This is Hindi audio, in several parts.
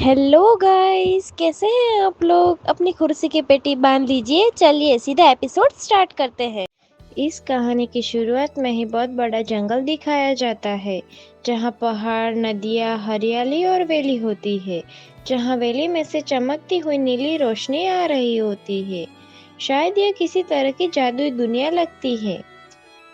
हेलो गाइस, कैसे हैं आप लोग? अपनी कुर्सी की पेटी बांध लीजिए। चलिए सीधा एपिसोड स्टार्ट करते हैं। इस कहानी की शुरुआत में ही बहुत बड़ा जंगल दिखाया जाता है, जहाँ पहाड़, नदियाँ, हरियाली और वैली होती है। जहाँ वैली में से चमकती हुई नीली रोशनी आ रही होती है। शायद यह किसी तरह की जादुई दुनिया लगती है।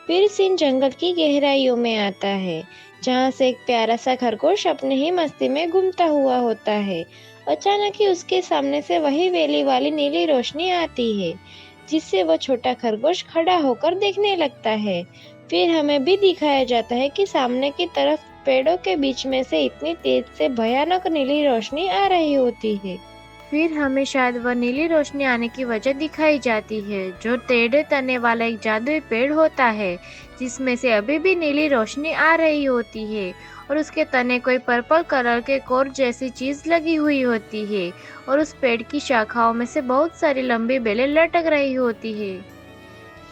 फिर सीन जंगल की गहराइयों में आता है, जहाँ से एक प्यारा सा खरगोश अपने ही मस्ती में घूमता हुआ होता है। अचानक ही उसके सामने से वही वेली वाली नीली रोशनी आती है, जिससे वह छोटा खरगोश खड़ा होकर देखने लगता है। फिर हमें भी दिखाया जाता है कि सामने की तरफ पेड़ों के बीच में से इतनी तेज से भयानक नीली रोशनी आ रही होती है। फिर हमें शायद वह नीली रोशनी आने की वजह दिखाई जाती है, जो टेढ़े तने वाला एक जादुई पेड़ होता है, जिसमें से अभी भी नीली रोशनी आ रही होती है और उसके तने कोई पर्पल कलर के कोर जैसी चीज लगी हुई होती है और उस पेड़ की शाखाओं में से बहुत सारी लंबी बेलें लटक रही होती है।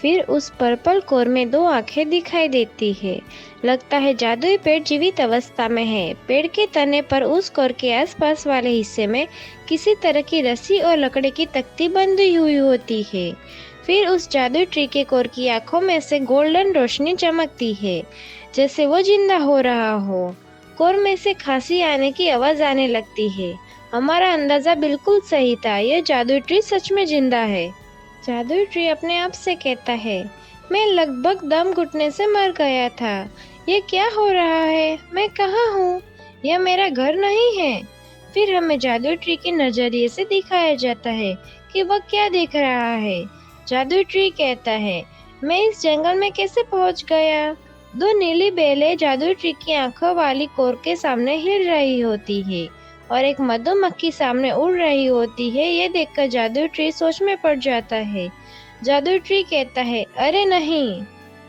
फिर उस पर्पल कोर में दो आंखें दिखाई देती है। लगता है जादुई पेड़ जीवित अवस्था में है। पेड़ के तने पर उस कोर के आसपास वाले हिस्से में किसी तरह की रस्सी और लकड़ी की तख्ती बंधी हुई होती है। फिर उस जादुई ट्री के कोर की आंखों में से गोल्डन रोशनी चमकती है, जैसे वो जिंदा हो रहा हो। कोर में से खांसी आने की आवाज आने लगती है। हमारा अंदाजा बिल्कुल सही था, यह जादुई ट्री सच में जिंदा है। जादुई ट्री अपने आप से कहता है, मैं लगभग दम घुटने से मर गया था। ये क्या हो रहा है? मैं कहाँ हूँ? यह मेरा घर नहीं है। फिर हमें जादुई ट्री के नजरिए से दिखाया जाता है कि वह क्या देख रहा है। जादुई ट्री कहता है, मैं इस जंगल में कैसे पहुँच गया? दो नीली बेलें जादुई ट्री की आंखों वाली कोर के सामने हिल रही होती है और एक मधुमक्खी सामने उड़ रही होती है। ये देखकर जादुई ट्री सोच में पड़ जाता है। जादुई ट्री कहता है, अरे नहीं।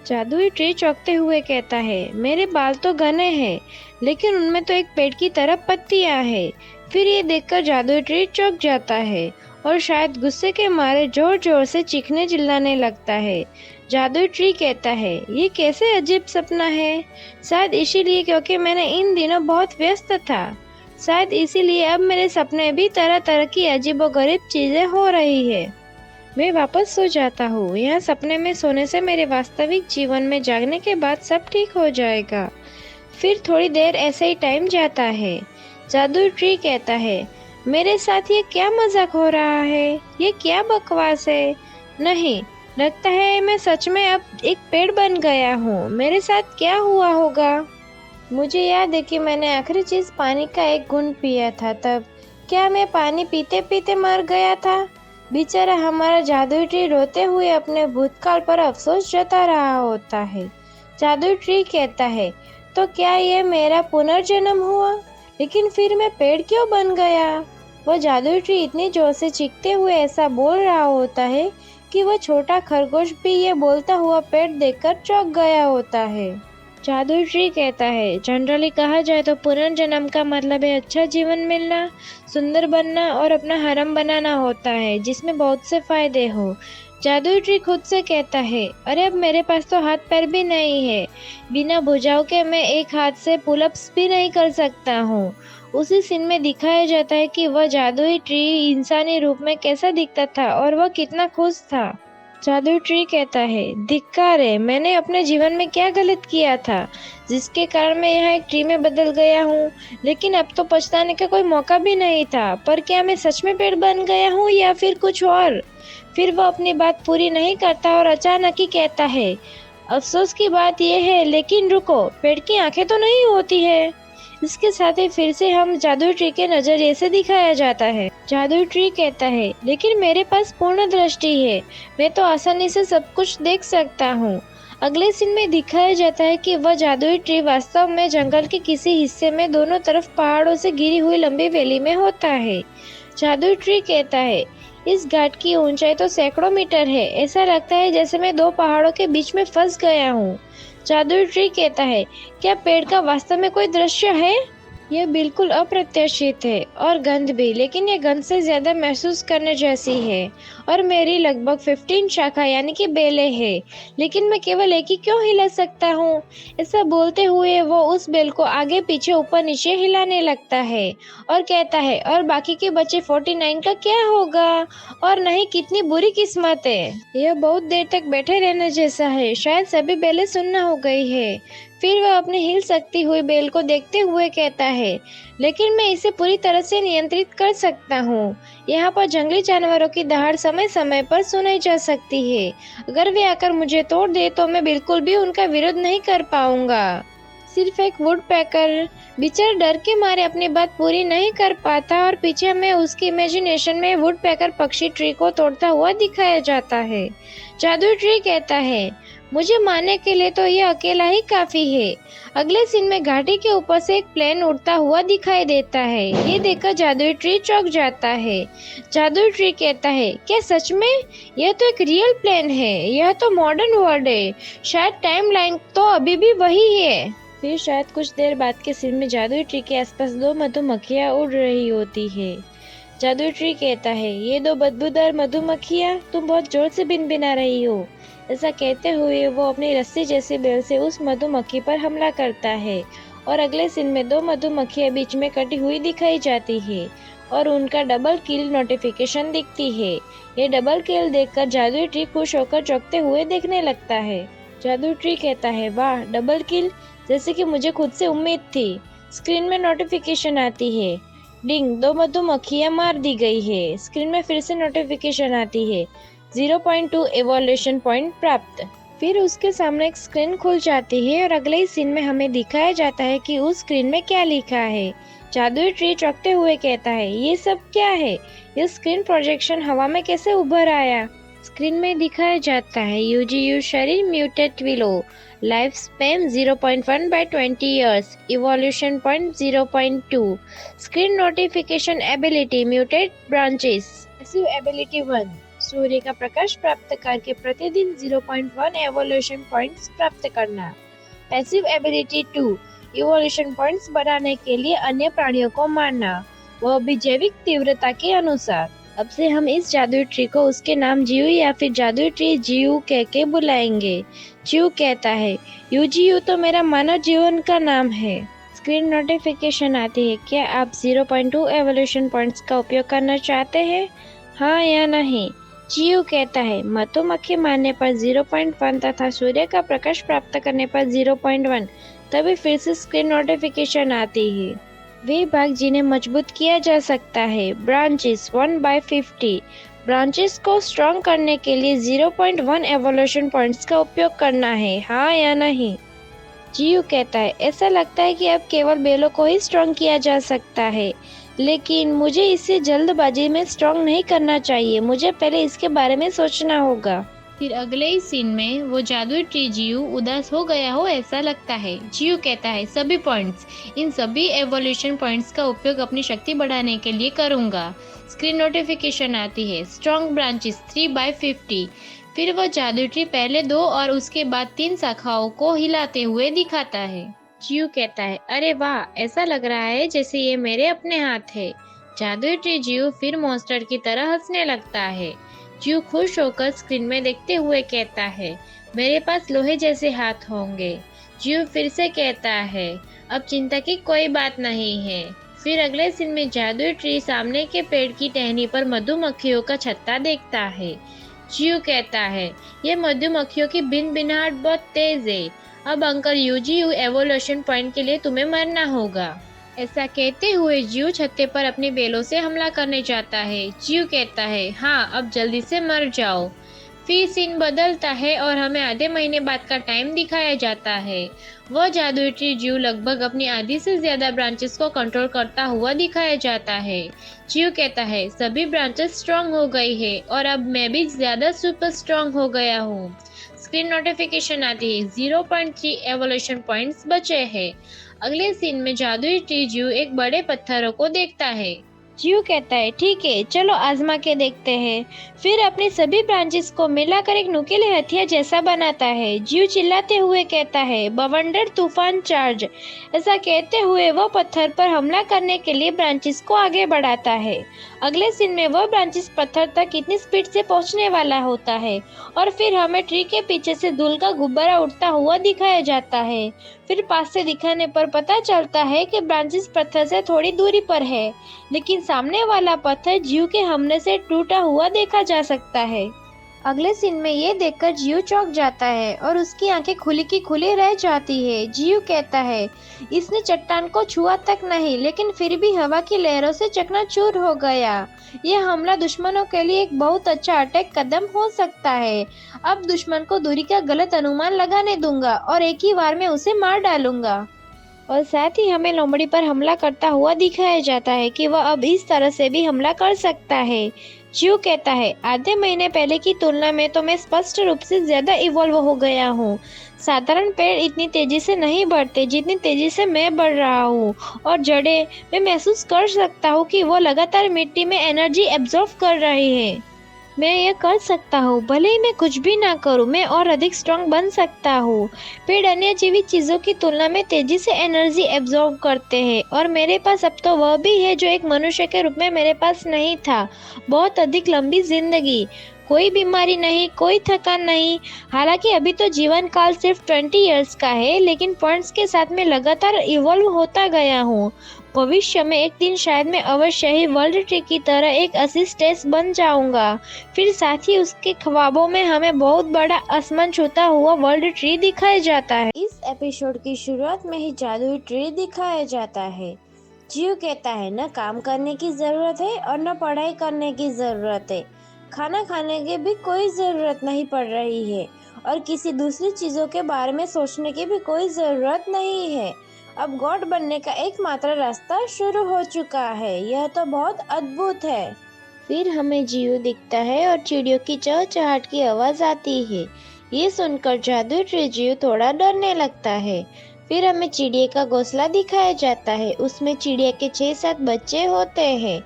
जादुई ट्री चौंकते हुए कहता है, मेरे बाल तो घने हैं, लेकिन उनमें तो एक पेड़ की तरह पत्तियां हैं। फिर ये देखकर जादुई ट्री चौंक जाता है और शायद गुस्से के मारे जोर जोर से चीखने चिल्लाने लगता है। जादुई ट्री कहता है, ये कैसे अजीब सपना है? शायद इसीलिए क्योंकि मैंने इन दिनों बहुत व्यस्त था। शायद इसीलिए अब मेरे सपने भी तरह तरह की अजीबोगरीब चीजें हो रही है। मैं वापस सो जाता हूँ। यहाँ सपने में सोने से मेरे वास्तविक जीवन में जागने के बाद सब ठीक हो जाएगा। फिर थोड़ी देर ऐसे ही टाइम जाता है। जादुई ट्री कहता है, मेरे साथ ये क्या मजाक हो रहा है? ये क्या बकवास है? नहीं, लगता है मैं सच में अब एक पेड़ बन गया हूँ। मेरे साथ क्या हुआ होगा? मुझे याद है कि मैंने आखिरी चीज पानी का एक घूंट पिया था तब। क्या मैं पानी पीते पीते मर गया था? बेचारा हमारा जादुई ट्री रोते हुए अपने भूतकाल पर अफसोस जता रहा होता है। जादुई ट्री कहता है, तो क्या ये मेरा पुनर्जन्म हुआ? लेकिन फिर मैं पेड़ क्यों बन गया? वह जादुई ट्री इतनी जोर से चीखते हुए ऐसा बोल रहा होता है कि वह छोटा खरगोश भी ये बोलता हुआ पेड़ देखकर चौंक गया होता है। जादुई ट्री कहता है, जनरली कहा जाए तो पुनर्जन्म का मतलब है अच्छा जीवन मिलना, सुंदर बनना और अपना हरम बनाना होता है, जिसमें बहुत से फायदे हो। जादुई ट्री खुद से कहता है, अरे अब मेरे पास तो हाथ पैर भी नहीं है। बिना भुजाओं के मैं एक हाथ से पुलअप्स भी नहीं कर सकता हूँ। उसी सीन में दिखाया जाता है कि वह जादुई ट्री इंसानी रूप में कैसा दिखता था और वह कितना खुश था। जादुई ट्री कहता है, धिक्कार है, मैंने अपने जीवन में क्या गलत किया था जिसके कारण मैं यहाँ एक ट्री में बदल गया हूँ। लेकिन अब तो पछताने का कोई मौका भी नहीं था। पर क्या मैं सच में पेड़ बन गया हूँ या फिर कुछ और? फिर वो अपनी बात पूरी नहीं करता और अचानक ही कहता है, अफसोस की बात यह है, लेकिन रुको, पेड़ की आंखें तो नहीं होती है। इसके साथ ही फिर से हम जादुई ट्री के नजरिए से दिखाया जाता है। जादुई ट्री कहता है, लेकिन मेरे पास पूर्ण दृष्टि है, मैं तो आसानी से सब कुछ देख सकता हूँ। अगले सीन में दिखाया जाता है कि वह जादुई ट्री वास्तव में जंगल के किसी हिस्से में दोनों तरफ पहाड़ों से घिरी हुई लंबी वैली में होता है। जादुई ट्री कहता है, इस घाट की ऊंचाई तो सैकड़ों मीटर है। ऐसा लगता है जैसे मैं दो पहाड़ों के बीच में फंस गया हूँ। जादुई ट्री कहता है, क्या पेड़ का वास्तव में कोई दृश्य है? यह बिल्कुल अप्रत्याशित है और गंध भी, लेकिन यह गंध से ज्यादा महसूस करने जैसी है। और मेरी लगभग 15 शाखा यानी कि बेलें हैं, लेकिन मैं केवल एक ही क्यों हिला सकता हूँ? ऐसा बोलते हुए वो उस बेल को आगे पीछे ऊपर नीचे हिलाने लगता है और कहता है, और बाकी के बचे 49 का क्या होगा? और नहीं, कितनी बुरी किस्मत है। यह बहुत देर तक बैठे रहने जैसा है, शायद सभी बेलें सुनना हो गई है। फिर वह अपनी हिल सकती हुई बेल को देखते हुए कहता है, लेकिन मैं इसे पूरी तरह से नियंत्रित कर सकता हूँ। यहाँ पर जंगली जानवरों की दहाड़ समय समय पर सुनाई जा सकती है। अगर वे आकर मुझे तोड़ दे तो मैं बिल्कुल भी उनका विरोध नहीं कर पाऊंगा। सिर्फ एक वुड पैकर बेचारा डर के मारे अपनी बात पूरी नहीं कर पाता और पीछे में उसकी इमेजिनेशन में वुड पैकर पक्षी ट्री को तोड़ता हुआ दिखाया जाता है। जादुई ट्री कहता है, मुझे मारने के लिए तो ये अकेला ही काफी है। अगले सीन में घाटी के ऊपर से एक प्लेन उड़ता हुआ दिखाई देता है। ये देखकर जादुई ट्री चौंक जाता है। जादुई ट्री कहता है, क्या सच में? यह तो एक रियल प्लेन है। यह तो मॉडर्न वर्ल्ड है। शायद टाइम लाइन तो अभी भी वही है। फिर शायद कुछ देर बाद के सीन में जादुई ट्री के आसपास दो मधुमक्खियां उड़ रही होती है। जादुई ट्री कहता है, ये दो बदबूदार मधुमक्खियां, तुम बहुत जोर से भिनभिना रही हो। ऐसा कहते हुए वो अपनी रस्सी जैसी बेल से उस मधुमक्खी पर हमला करता है और अगले सीन में दो मधुमक्खियां बीच में कटी हुई दिखाई जाती है और उनका डबल किल नोटिफिकेशन दिखती है। ये डबल किल देखकर जादुई ट्री खुश होकर चौंकते हुए देखने लगता है। जादुई ट्री कहता है, वाह, डबल किल, जैसे कि मुझे खुद से उम्मीद थी। स्क्रीन में नोटिफिकेशन आती है, डिंग, दो मधुमक्खियां मार दी गई है। स्क्रीन में फिर से नोटिफिकेशन आती है, 0.2 एवोल्यूशन पॉइंट प्राप्त। फिर उसके सामने एक स्क्रीन खुल जाती है और अगले ही सीन में हमें दिखाया जाता है कि उस स्क्रीन में क्या लिखा है। जादुई ट्री चौंकते हुए कहता है, ये सब क्या है? ये स्क्रीन प्रोजेक्शन हवा में कैसे उभर आया? स्क्रीन में दिखाया जाता है, यूजीयू शरीर mutate willow, life span 0.1 by 20 years, evolution point 0.2, screen notification ability mutate branches, passive ability 1, सूर्य का प्रकाश प्राप्त करके प्रतिदिन 0.1 एवोल्यूशन पॉइंट्स प्राप्त करना। पैसिव एबिलिटी 2, इवोल्यूशन पॉइंट्स बढ़ाने के लिए अन्य प्राणियों को मारना, वह भी जैविक तीव्रता के अनुसार। अब से हम इस जादुई ट्री को उसके नाम जियू या फिर जादुई ट्री जियू कह के बुलाएंगे। जियू कहता है, यूजीयू तो मेरा मानव जीवन का नाम है। स्क्रीन नोटिफिकेशन आती है, क्या आप 0.2 एवोल्यूशन पॉइंट्स का उपयोग करना चाहते हैं, हाँ या नहीं? जियू कहता है, मधुमक्खी मारने पर 0.1 तथा सूर्य का प्रकाश प्राप्त करने पर 0.1। तभी फिर से स्क्रीन नोटिफिकेशन आती है, वे भाग जिन्हें मजबूत किया जा सकता है, ब्रांचेस 1 by 50। ब्रांचेस को स्ट्रॉन्ग करने के लिए 0.1 एवोल्यूशन पॉइंट्स का उपयोग करना है, हाँ या नहीं? जियू कहता है, ऐसा लगता है कि अब केवल बेलों को ही स्ट्रॉन्ग किया जा सकता है, लेकिन मुझे इसे जल्दबाजी में स्ट्रॉन्ग नहीं करना चाहिए। मुझे पहले इसके बारे में सोचना होगा। फिर अगले ही सीन में वो जादुई ट्री जियू उदास हो गया हो ऐसा लगता है। जियू कहता है, सभी पॉइंट्स, इन सभी एवोल्यूशन पॉइंट्स का उपयोग अपनी शक्ति बढ़ाने के लिए करूंगा। स्क्रीन नोटिफिकेशन आती है, स्ट्रॉन्ग ब्रांचेस 3 by 50। फिर वो जादुई ट्री पहले 2 और उसके बाद 3 शाखाओं को हिलाते हुए दिखाता है। जियू कहता है, अरे वाह, ऐसा लग रहा है जैसे ये मेरे अपने हाथ है। जादुई ट्री जियू फिर मॉन्स्टर की तरह हंसने लगता है। जियू खुश होकर स्क्रीन में देखते हुए कहता है, मेरे पास लोहे जैसे हाथ होंगे। जियू फिर से कहता है, अब चिंता की कोई बात नहीं है। फिर अगले सीन में जादुई ट्री सामने के पेड़ की टहनी पर मधुमक्खियों का छत्ता देखता है। जियू कहता है, ये मधुमक्खियों की भिनभिनाहट बहुत तेज है। अब अंकल यूजीयू एवोल्यूशन पॉइंट के लिए तुम्हें मरना होगा। ऐसा कहते हुए जियू छत्ते पर अपनी बेलों से हमला करने जाता है। जियू कहता है, हाँ, अब जल्दी से मर जाओ। फिर सीन बदलता है और हमें आधे महीने बाद का टाइम दिखाया जाता है। वह जादुई ट्री जियू लगभग अपनी आधी से ज्यादा ब्रांचेस को कंट्रोल करता हुआ दिखाया जाता है। जियू कहता है, सभी ब्रांचेस स्ट्रॉन्ग हो गई है और अब मैं भी ज्यादा सुपर स्ट्रॉन्ग हो गया हूँ। स्क्रीन नोटिफिकेशन आती है, 0.3 एवोल्यूशन पॉइंट्स बचे हैं। अगले सीन में जादुई ट्री जियू एक बड़े पत्थरों को देखता है। जियो कहता है ठीक है, चलो आजमा के देखते हैं। फिर अपनी सभी ब्रांचेस को मिलाकर एक नुकीले हथियार जैसा बनाता है। जियो चिल्लाते हुए कहता है बवंडर तूफान चार्ज। ऐसा कहते हुए वह पत्थर पर हमला करने के लिए ब्रांचेस को आगे बढ़ाता है। अगले सीन में वह ब्रांचेस पत्थर तक कितनी स्पीड से पहुंचने वाला होता है और फिर हमें ट्री के पीछे से धूल का गुब्बारा उड़ता हुआ दिखाया जाता है। फिर पास से दिखाने पर पता चलता है कि ब्रांचेस पत्थर से थोड़ी दूरी पर है, लेकिन सामने वाला पत्थर जियो के हमले से टूटा हुआ देखा जा सकता है। अगले सीन में ये देखकर जियो चौंक जाता है और उसकी आंखें खुली की खुली रह जाती है। जियो कहता है इसने चट्टान को छुआ तक नहीं, लेकिन फिर भी हवा की लहरों से चकनाचूर हो गया। यह हमला दुश्मनों के लिए एक बहुत अच्छा अटैक कदम हो सकता है। अब दुश्मन को दूरी का गलत अनुमान लगाने दूंगा और एक ही बार में उसे मार डालूंगा। और साथ ही हमें लोमड़ी पर हमला करता हुआ दिखाया जाता है कि वह अब इस तरह से भी हमला कर सकता है। जियो कहता है आधे महीने पहले की तुलना में तो मैं स्पष्ट रूप से ज्यादा इवॉल्व हो गया हूँ। साधारण पेड़ इतनी तेजी से नहीं बढ़ते जितनी तेजी से मैं बढ़ रहा हूँ, और जड़ें मैं महसूस कर सकता हूँ कि वो लगातार मिट्टी में एनर्जी एब्जॉर्ब कर रही है। मैं ये कर सकता हूँ, भले ही मैं कुछ भी ना करूँ, मैं और अधिक स्ट्रांग बन सकता हूँ। पेड़ अन्य जीवित चीजों की तुलना में तेजी से एनर्जी एब्जॉर्ब करते हैं और मेरे पास अब तो वह भी है जो एक मनुष्य के रूप में मेरे पास नहीं था, बहुत अधिक लंबी जिंदगी। कोई बीमारी नहीं, कोई थकान नहीं। हालांकि अभी तो जीवन काल सिर्फ 20 इयर्स का है, लेकिन पॉइंट्स के साथ मैं लगातार इवॉल्व होता गया हूँ। भविष्य में एक दिन शायद मैं अवश्य ही वर्ल्ड ट्री की तरह एक असिस्टेंस बन जाऊंगा। फिर साथ ही उसके ख्वाबों में हमें बहुत बड़ा आसमान छूता हुआ वर्ल्ड ट्री दिखाया जाता है। इस एपिसोड की शुरुआत में ही जादुई ट्री दिखाया जाता है। जियो कहता है न काम करने की जरूरत है और न पढ़ाई करने की जरूरत है। खाना खाने की भी कोई जरूरत नहीं पड़ रही है और किसी दूसरी चीजों के बारे में सोचने की भी कोई जरूरत नहीं है। अब गॉड बनने का एकमात्र रास्ता शुरू हो चुका है। यह तो बहुत अद्भुत है। फिर हमें जियो दिखता है और चिड़ियों की चहचहाट की आवाज आती है। ये सुनकर जादुई ट्री जियो थोड़ा डरने लगता है। फिर हमें चिड़िया का घोंसला दिखाया जाता है। उसमें चिड़िया के 6-7 बच्चे होते हैं।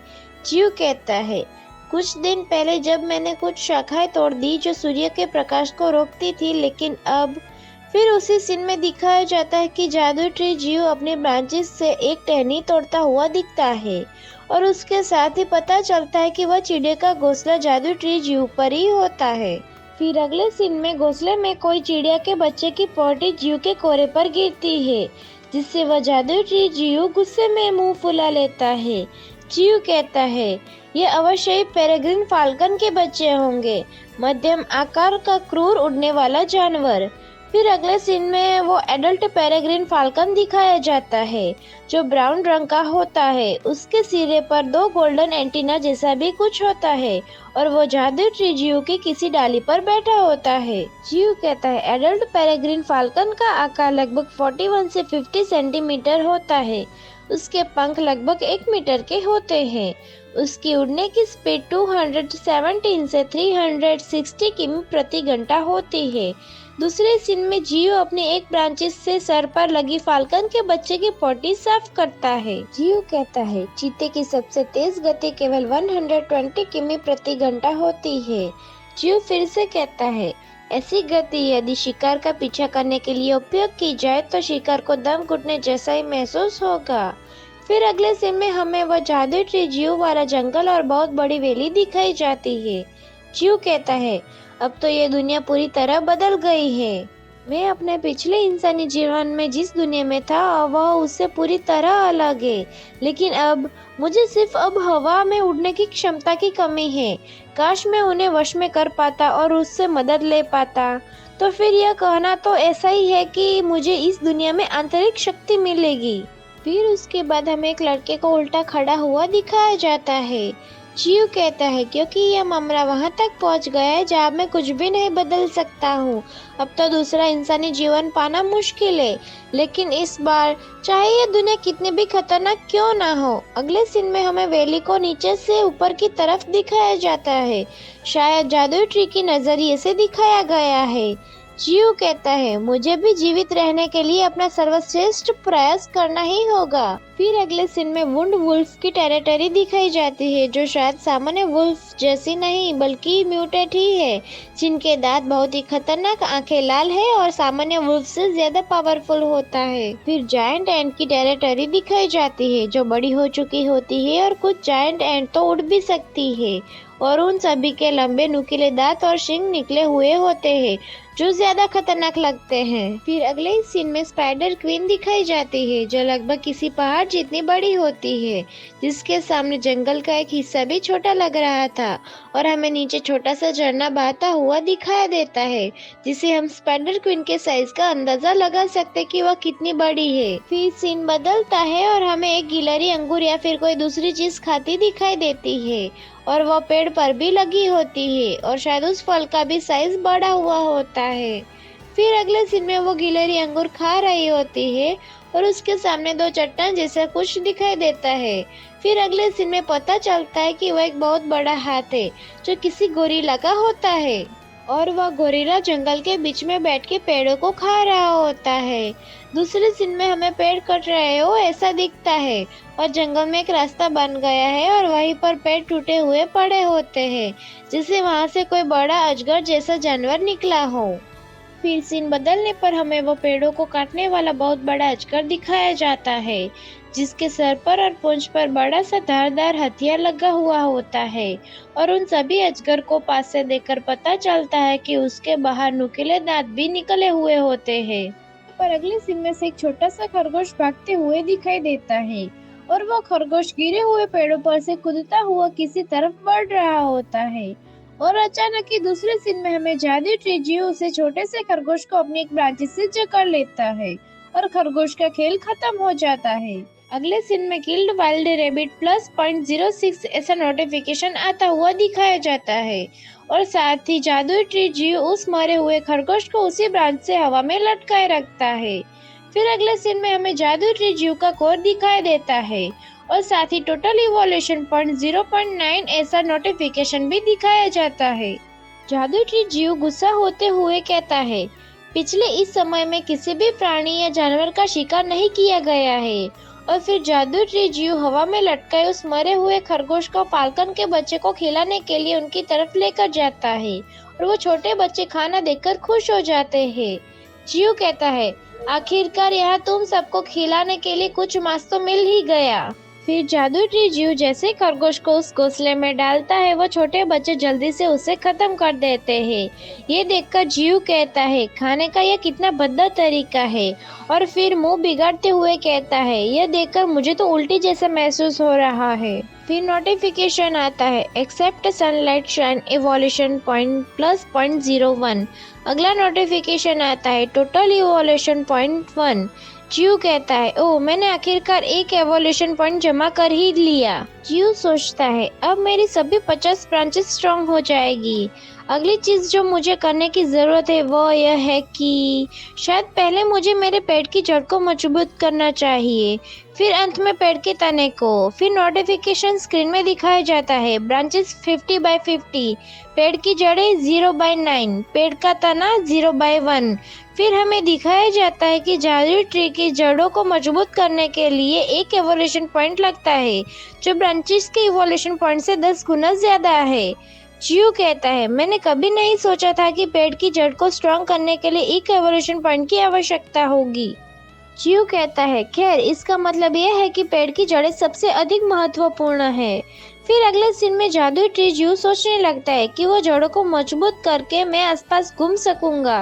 जियो कहता है कुछ दिन पहले जब मैंने कुछ शाखाएं तोड़ दी जो सूर्य के प्रकाश को रोकती थी, लेकिन अब फिर उसी सीन में दिखाया जाता है कि जादुई ट्री जियो अपने ब्रांचेस से एक टहनी तोड़ता हुआ दिखता है और उसके साथ ही पता चलता है कि वह चिड़िया का घोंसला जादुई ट्री जियो पर ही होता है। फिर अगले सीन में घोंसले में कोई चिड़िया के बच्चे की पोटी जियो के कोरे पर गिरती है, जिससे वह जादुई ट्री जियो गुस्से में मुंह फुला लेता है। जियो कहता है ये अवश्य ही पेरेग्रिन फाल्कन के बच्चे होंगे, मध्यम आकार का क्रूर उड़ने वाला जानवर। फिर अगले सीन में वो एडल्ट पेरेग्रिन फाल्कन दिखाया जाता है जो ब्राउन रंग का होता है। उसके सिरे पर 2 गोल्डन एंटीना जैसा भी कुछ होता है और वो जादुई ट्री जियो की किसी डाली पर बैठा होता है। जियो कहता है एडल्ट पेरेग्रिन फाल्कन का आकार लगभग 41 से 50 सेंटीमीटर होता है। उसके पंख लगभग 1 मीटर के होते हैं। उसकी उड़ने की स्पीड 217 से 360 किमी प्रति घंटा होती है। दूसरे सीन में जियो अपने एक ब्रांचेस से सर पर लगी फाल्कन के बच्चे की पोटी साफ करता है। जियो कहता है चीते की सबसे तेज गति केवल 120 किमी प्रति घंटा होती है। जियो फिर से कहता है ऐसी गति यदि शिकार का पीछा करने के लिए उपयोग की जाए तो शिकार को दम घुटने जैसा ही महसूस होगा। फिर अगले सीन में हमें वह जादुई ट्री जियो वाला जंगल और बहुत बड़ी वैली दिखाई जाती है। जियो कहता है अब तो ये दुनिया पूरी तरह बदल गई है। मैं अपने पिछले इंसानी जीवन में जिस दुनिया में था वह उससे पूरी तरह अलग है, लेकिन अब मुझे सिर्फ अब हवा में उड़ने की क्षमता की कमी है। काश मैं उन्हें वश में कर पाता और उससे मदद ले पाता। तो फिर यह कहना तो ऐसा ही है कि मुझे इस दुनिया में आंतरिक शक्ति मिलेगी। फिर उसके बाद हमें एक लड़के को उल्टा खड़ा हुआ दिखाया जाता है। जियो कहता है क्योंकि यह मामला वहां तक पहुंच गया है जहां मैं कुछ भी नहीं बदल सकता हूं। अब तो दूसरा इंसानी जीवन पाना मुश्किल है, लेकिन इस बार चाहे यह दुनिया कितनी भी खतरनाक क्यों ना हो। अगले सीन में हमें वैली को नीचे से ऊपर की तरफ दिखाया जाता है। शायद जादुई ट्री की नजरिए से दिखाया गया है। जियो कहता है मुझे भी जीवित रहने के लिए अपना सर्वश्रेष्ठ प्रयास करना ही होगा। फिर अगले सीन में वुंड वुल्फ की टेरिटरी दिखाई जाती है, जो शायद सामान्य वुल्फ जैसी नहीं बल्कि म्यूटेट ही है, जिनके दांत बहुत ही खतरनाक, आंखें लाल है और सामान्य वुल्फ से ज्यादा पावरफुल होता है। फिर जायंट एंट की टेरिटरी दिखाई जाती है, जो बड़ी हो चुकी होती है और कुछ जायंट एंट तो उड़ भी सकती है और उन सभी के लंबे नुकीले दांत और शिंग निकले हुए होते हैं, जो ज्यादा खतरनाक लगते हैं। फिर अगले ही सीन में स्पाइडर क्वीन दिखाई जाती है, जो लगभग किसी पहाड़ जितनी बड़ी होती है, जिसके सामने जंगल का एक हिस्सा भी छोटा लग रहा था और हमें नीचे छोटा सा झरना बहता हुआ दिखाई देता है, जिसे हम स्पाइडर क्वीन के साइज का अंदाजा लगा सकते कि वह कितनी बड़ी है। फिर सीन बदलता है और हमें एक गिलहरी अंगूर या फिर कोई दूसरी चीज खाती दिखाई देती है और वह पेड़ पर भी लगी होती है और शायद उस फल का भी साइज बड़ा हुआ होता है। फिर अगले सीन में वो गिलहरी अंगूर खा रही होती है और उसके सामने दो चट्टान जैसा कुछ दिखाई देता है। फिर अगले सीन में पता चलता है कि वह एक बहुत बड़ा हाथ है, जो किसी गोरिल्ला का होता है और वह गोरिल्ला जंगल के बीच में बैठ के पेड़ों को खा रहा होता है। दूसरे सीन में हमें पेड़ कट रहे हो ऐसा दिखता है और जंगल में एक रास्ता बन गया है और वहीं पर पेड़ टूटे हुए पड़े होते हैं, जिससे वहां से कोई बड़ा अजगर जैसा जानवर निकला हो। फिर सीन बदलने पर हमें वो पेड़ों को काटने वाला बहुत बड़ा अजगर दिखाया जाता है, जिसके सर पर और पूंछ पर बड़ा सा धारदार हथियार लगा हुआ होता है और उन सभी अजगर को पास से देखकर पता चलता है कि उसके बाहर नुकीले दांत भी निकले हुए होते हैं। पर अगले सीन में से एक छोटा सा खरगोश भागते हुए दिखाई देता है और वो खरगोश गिरे हुए पेड़ों पर से कूदता हुआ किसी तरफ बढ़ रहा होता है और अचानक ही दूसरे सीन में हमें जादुई ट्रीजियो उसे छोटे से खरगोश को अपनी एक ब्रांच से जकड़ लेता है और खरगोश का खेल खत्म हो जाता है। अगले सीन में किल्ड वाइल्ड रैबिट प्लस 0.06 ऐसा नोटिफिकेशन आता हुआ दिखाया जाता है और साथ ही जादुई ट्रीजियो उस मरे हुए खरगोश को उसी ब्रांच से हवा में लटकाए रखता है। फिर अगले सीन में हमें जादुई ट्रीजियो का कोर दिखाई देता है और साथ ही टोटल इवोल्यूशन 0.9 ऐसा नोटिफिकेशन भी दिखाया जाता है। जादुई ट्रीजियो गुस्सा होते हुए कहता है पिछले इस समय में किसी भी प्राणी या जानवर का शिकार नहीं किया गया है और फिर जादुई ट्रीजियो हवा में लटकाए उस मरे हुए खरगोश को फाल्कन के बच्चे को खिलाने के लिए उनकी तरफ लेकर जाता है और वो छोटे बच्चे खाना देखकर खुश हो जाते हैं। जियो कहता है आखिरकार यहाँ तुम सबको खिलाने के लिए कुछ मांस तो मिल ही गया। फिर जादुई ट्रीजियो जैसे खरगोश को उस घोंसले में डालता है, वो छोटे बच्चे जल्दी से उसे खत्म कर देते हैं। ये देखकर जियो कहता है खाने का यह कितना भद्दा तरीका है और फिर मुंह बिगाड़ते हुए कहता है यह देखकर मुझे तो उल्टी जैसा महसूस हो रहा है। फिर नोटिफिकेशन आता है accept sunlight shine evolution point plus 0.01। अगला नोटिफिकेशन आता है टोटल इवोल्यूशन 0.1। जियो कहता है ओह मैंने आखिरकार एक एवोल्यूशन पॉइंट जमा कर ही लिया। जियो सोचता है अब मेरी सभी 50 ब्रांचेस स्ट्रॉन्ग हो जाएगी। अगली चीज जो मुझे करने की जरूरत है वो यह है कि शायद पहले मुझे मेरे पेड़ की जड़ को मजबूत करना चाहिए, फिर अंत में पेड़ के तने को। फिर नोटिफिकेशन स्क्रीन में दिखाया जाता है ब्रांचेस 50/50, पेड़ की जड़ें 0/9, पेड़ का तना 0/1। फिर हमें दिखाया जाता है कि जादुई ट्री की जड़ों को मजबूत करने के लिए एक एवोल्यूशन पॉइंट लगता है, जो ब्रांचेस के इवोल्यूशन पॉइंट से 10 गुना ज्यादा है। जियो कहता है मैंने कभी नहीं सोचा था कि पेड़ की जड़ को स्ट्रॉन्ग करने के लिए एक एवोल्यूशन पॉइंट की आवश्यकता होगी। जियो कहता है खैर इसका मतलब यह है कि पेड़ की जड़ें सबसे अधिक महत्वपूर्ण है। फिर अगले सीन में जादुई ट्री जियो सोचने लगता है कि वो जड़ों को मजबूत करके मैं आसपास घूम सकूंगा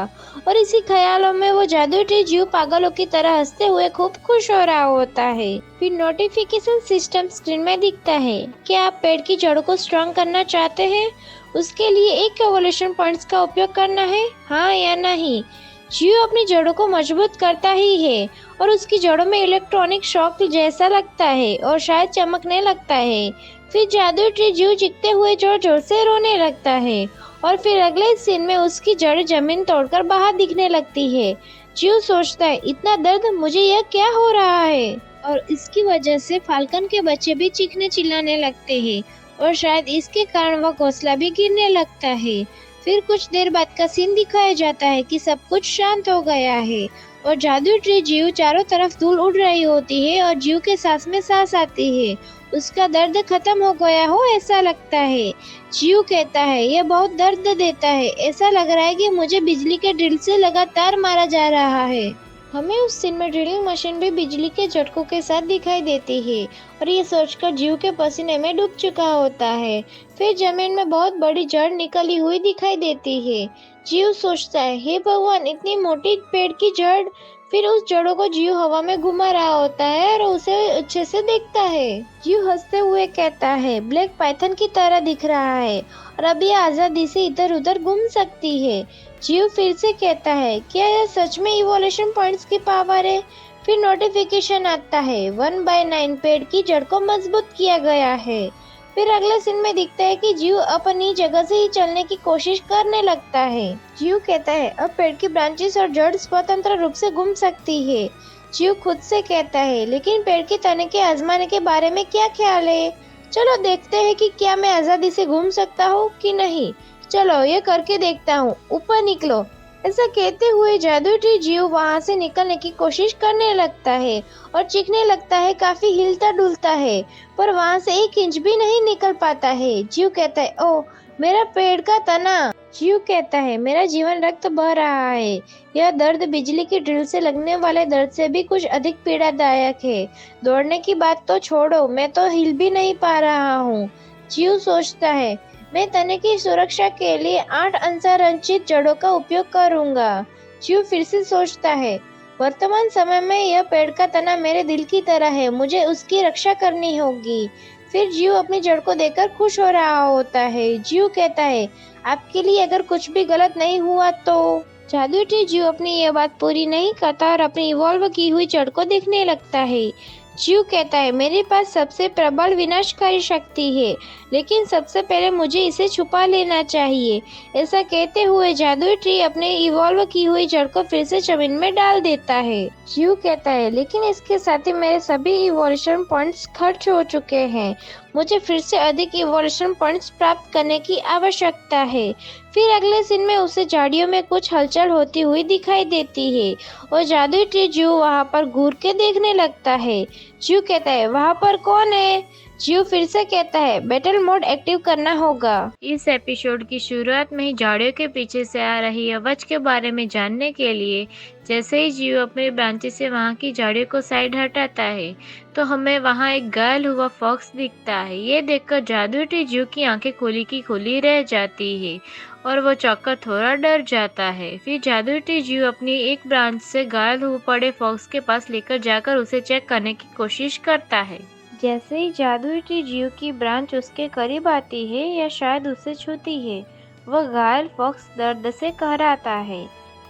और इसी ख्यालों में वो जादुई ट्री जियो पागलों की तरह हंसते हुए खूब खुश हो रहा होता है। फिर नोटिफिकेशन सिस्टम स्क्रीन में दिखता है क्या आप पेड़ की जड़ों को स्ट्रॉन्ग करना चाहते हैं, उसके लिए एक एवोल्यूशन पॉइंट्स का उपयोग करना है, हाँ या नहीं। जियो अपनी जड़ों को मजबूत करता ही है और उसकी जड़ों में इलेक्ट्रॉनिक शॉक जैसा लगता है और शायद चमकने लगता है। फिर जादुई ट्री जियो चीखते हुए जोर जोर से रोने लगता है और फिर अगले सीन में उसकी जड़ जमीन तोड़कर बाहर दिखने लगती है। जियो सोचता है इतना दर्द, मुझे यह क्या हो रहा है, और इसकी वजह से फाल्कन के बच्चे भी चीखने चिल्लाने लगते हैं और शायद इसके कारण वह घोंसला भी गिरने लगता है। फिर कुछ देर बाद का सीन दिखाया जाता है कि सब कुछ शांत हो गया है और जादुई ट्री जीव चारों तरफ धूल उड़ रही होती है और जीव के सांस में सांस आती है। उसका दर्द खत्म हो गया हो ऐसा लगता है। जीव कहता है यह बहुत दर्द देता है, ऐसा लग रहा है कि मुझे बिजली के ड्रिल से लगातार मारा जा रहा है। हमें उस सीन में ड्रिलिंग मशीन भी बिजली के झटकों के साथ दिखाई देती है और ये सोचकर जीव के पसीने में डूब चुका होता है। फिर जमीन में बहुत बड़ी जड़ निकली हुई दिखाई देती है। जीव सोचता है हे भगवान, इतनी मोटी पेड़ की जड़। फिर उस जड़ों को जीव हवा में घुमा रहा होता है और उसे अच्छे से देखता है। जीव हंसते हुए कहता है ब्लैक पाइथन की तरह दिख रहा है और अब ये आजादी से इधर उधर घूम सकती है। जीव फिर से कहता है क्या यह सच में इवोल्यूशन पॉइंट्स की पावर है। फिर नोटिफिकेशन आता है 1/9 पेड़ की जड़ को मजबूत किया गया है। फिर अगले सीन में दिखता है कि जीव अपनी जगह से ही चलने की कोशिश करने लगता है। जीव कहता है अब पेड़ की ब्रांचेस और जड़ स्वतंत्र रूप से घूम सकती है। जीव खुद से कहता है लेकिन पेड़ के तने के आजमाने के बारे में क्या ख्याल है। चलो देखते हैं कि क्या मैं आजादी से घूम सकता हूँ कि नहीं। चलो ये करके देखता हूँ, ऊपर निकलो। ऐसा कहते हुए जादुई ट्री जीव वहाँ से निकलने की कोशिश करने लगता है और चीखने लगता है, काफी हिलता डुलता है पर वहाँ से 1 इंच भी नहीं निकल पाता है। जीव कहता है ओह मेरा पेड़ का तना। जीव कहता है मेरा जीवन रक्त बह रहा है। यह दर्द बिजली की ड्रिल से लगने वाले दर्द से भी कुछ अधिक पीड़ादायक है। दौड़ने की बात तो छोड़ो, मैं तो हिल भी नहीं पा रहा हूँ। जीव सोचता है मैं तने की सुरक्षा के लिए 8 असंरचित जड़ों का उपयोग करूंगा। जीव फिर से सोचता है वर्तमान समय में यह पेड़ का तना मेरे दिल की तरह है, मुझे उसकी रक्षा करनी होगी। फिर जीव अपनी जड़ को देखकर खुश हो रहा होता है। जीव कहता है आपके लिए अगर कुछ भी गलत नहीं हुआ तो। जादुई ट्री जीव अपनी यह बात पूरी नहीं करता और अपनी इवॉल्व की हुई जड़ को देखने लगता है। जीव कहता है मेरे पास सबसे प्रबल विनाशकारी शक्ति है, लेकिन सबसे पहले मुझे इसे छुपा लेना चाहिए। ऐसा कहते हुए जादुई ट्री अपने इवॉल्व की हुई जड़ को फिर से जमीन में डाल देता है। जीव कहता है लेकिन इसके साथ ही मेरे सभी इवोल्यूशन पॉइंट्स खर्च हो चुके हैं, मुझे फिर से अधिक इवोल्यूशन पॉइंट्स प्राप्त करने की आवश्यकता है। फिर अगले सीन में उसे झाड़ियों में कुछ हलचल होती हुई दिखाई देती है और जादुई ट्री जीव वहाँ पर घूर के देखने लगता है। जीव कहता है वहाँ पर कौन है। जीव फिर से कहता है बैटल मोड एक्टिव करना होगा। इस एपिसोड की शुरुआत में ही झाड़ियों के पीछे से आ रही आवाज के बारे में जानने के लिए जैसे ही जीव अपने ब्रांचेस से वहाँ की झाड़ियों को साइड हटाता है तो हमें वहाँ एक घायल हुआ फॉक्स दिखता है। ये देखकर जादुई ट्री जीव की आंखें खुली की खुली रह जाती है और वो चौंककर थोड़ा डर जाता है। फिर जादुई ट्री जीव अपनी एक ब्रांच से घायल हुए पड़े फॉक्स के पास लेकर जाकर उसे चेक करने की कोशिश करता है। जैसे ही जादुई ट्री जीव की ब्रांच उसके करीब आती है या शायद उसे छूती है, वह घायल फॉक्स दर्द से कहराता है।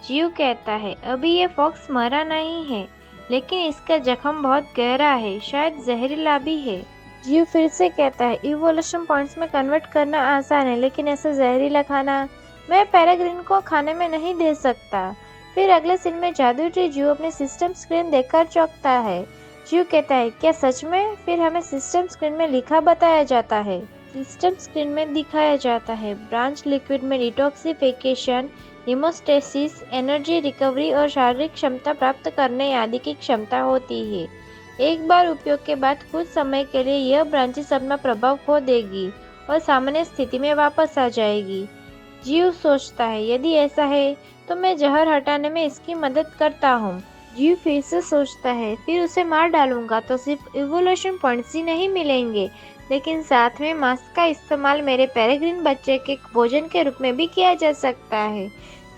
जीव कहता है अभी ये फॉक्स मरा नहीं है, लेकिन इसका जख्म बहुत गहरा है, शायद जहरीला भी है। जीव फिर से कहता है इवोल्यूशन पॉइंट्स में कन्वर्ट करना आसान है, लेकिन ऐसा जहरीला खाना मैं पेरेग्रिन को खाने में नहीं दे सकता। फिर अगले सीन में जादुई ट्री जीव अपने सिस्टम स्क्रीन देखकर चौंकता है। जीव कहता है क्या सच में। फिर हमें सिस्टम स्क्रीन में लिखा बताया जाता है। सिस्टम स्क्रीन में दिखाया जाता है ब्रांच लिक्विड में डिटॉक्सिफिकेशन, हीमोस्टेसिस, एनर्जी रिकवरी और शारीरिक क्षमता प्राप्त करने आदि की क्षमता होती है। एक बार उपयोग के बाद कुछ समय के लिए यह ब्रांचेस अपना प्रभाव खो देगी और सामान्य स्थिति में वापस आ जाएगी। जीव सोचता है यदि ऐसा है तो मैं जहर हटाने में इसकी मदद करता हूँ। जीव फिर से सोचता है फिर उसे मार डालूंगा तो सिर्फ इवोल्यूशन पॉइंट्स ही नहीं मिलेंगे, लेकिन साथ में मांस का इस्तेमाल मेरे पेरेग्रिन बच्चे के भोजन के रूप में भी किया जा सकता है।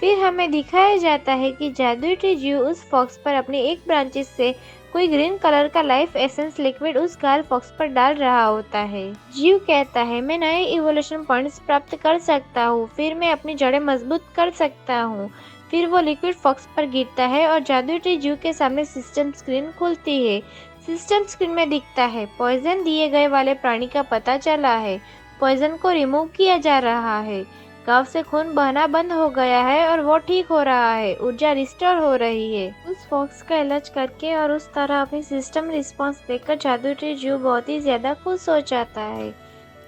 फिर हमें दिखाया जाता है कि जादुई ट्री जीव उस फॉक्स पर अपनी एक ब्रांचेस से कोई ग्रीन कलर का लाइफ एसेंस लिक्विड उस घायल फॉक्स पर डाल रहा होता है। जीव कहता है मैं नए इवोल्यूशन पॉइंट्स प्राप्त कर सकता हूँ, फिर मैं अपनी जड़ें मजबूत कर सकता हूँ। फिर वो लिक्विड फॉक्स पर गिरता है और जादुई ट्री जीव के सामने सिस्टम स्क्रीन खुलती है। सिस्टम स्क्रीन में दिखता है पॉइजन दिए गए वाले प्राणी का पता चला है, पॉइजन को रिमूव किया जा रहा है, घाव से खून बहना बंद हो गया है और वो ठीक हो रहा है, ऊर्जा रिस्टोर हो रही है। उस फॉक्स का इलाज करके और उस तरह अपनी सिस्टम रिस्पॉन्स देखकर जादुई ट्री जीव बहुत ही ज्यादा खुश हो जाता है।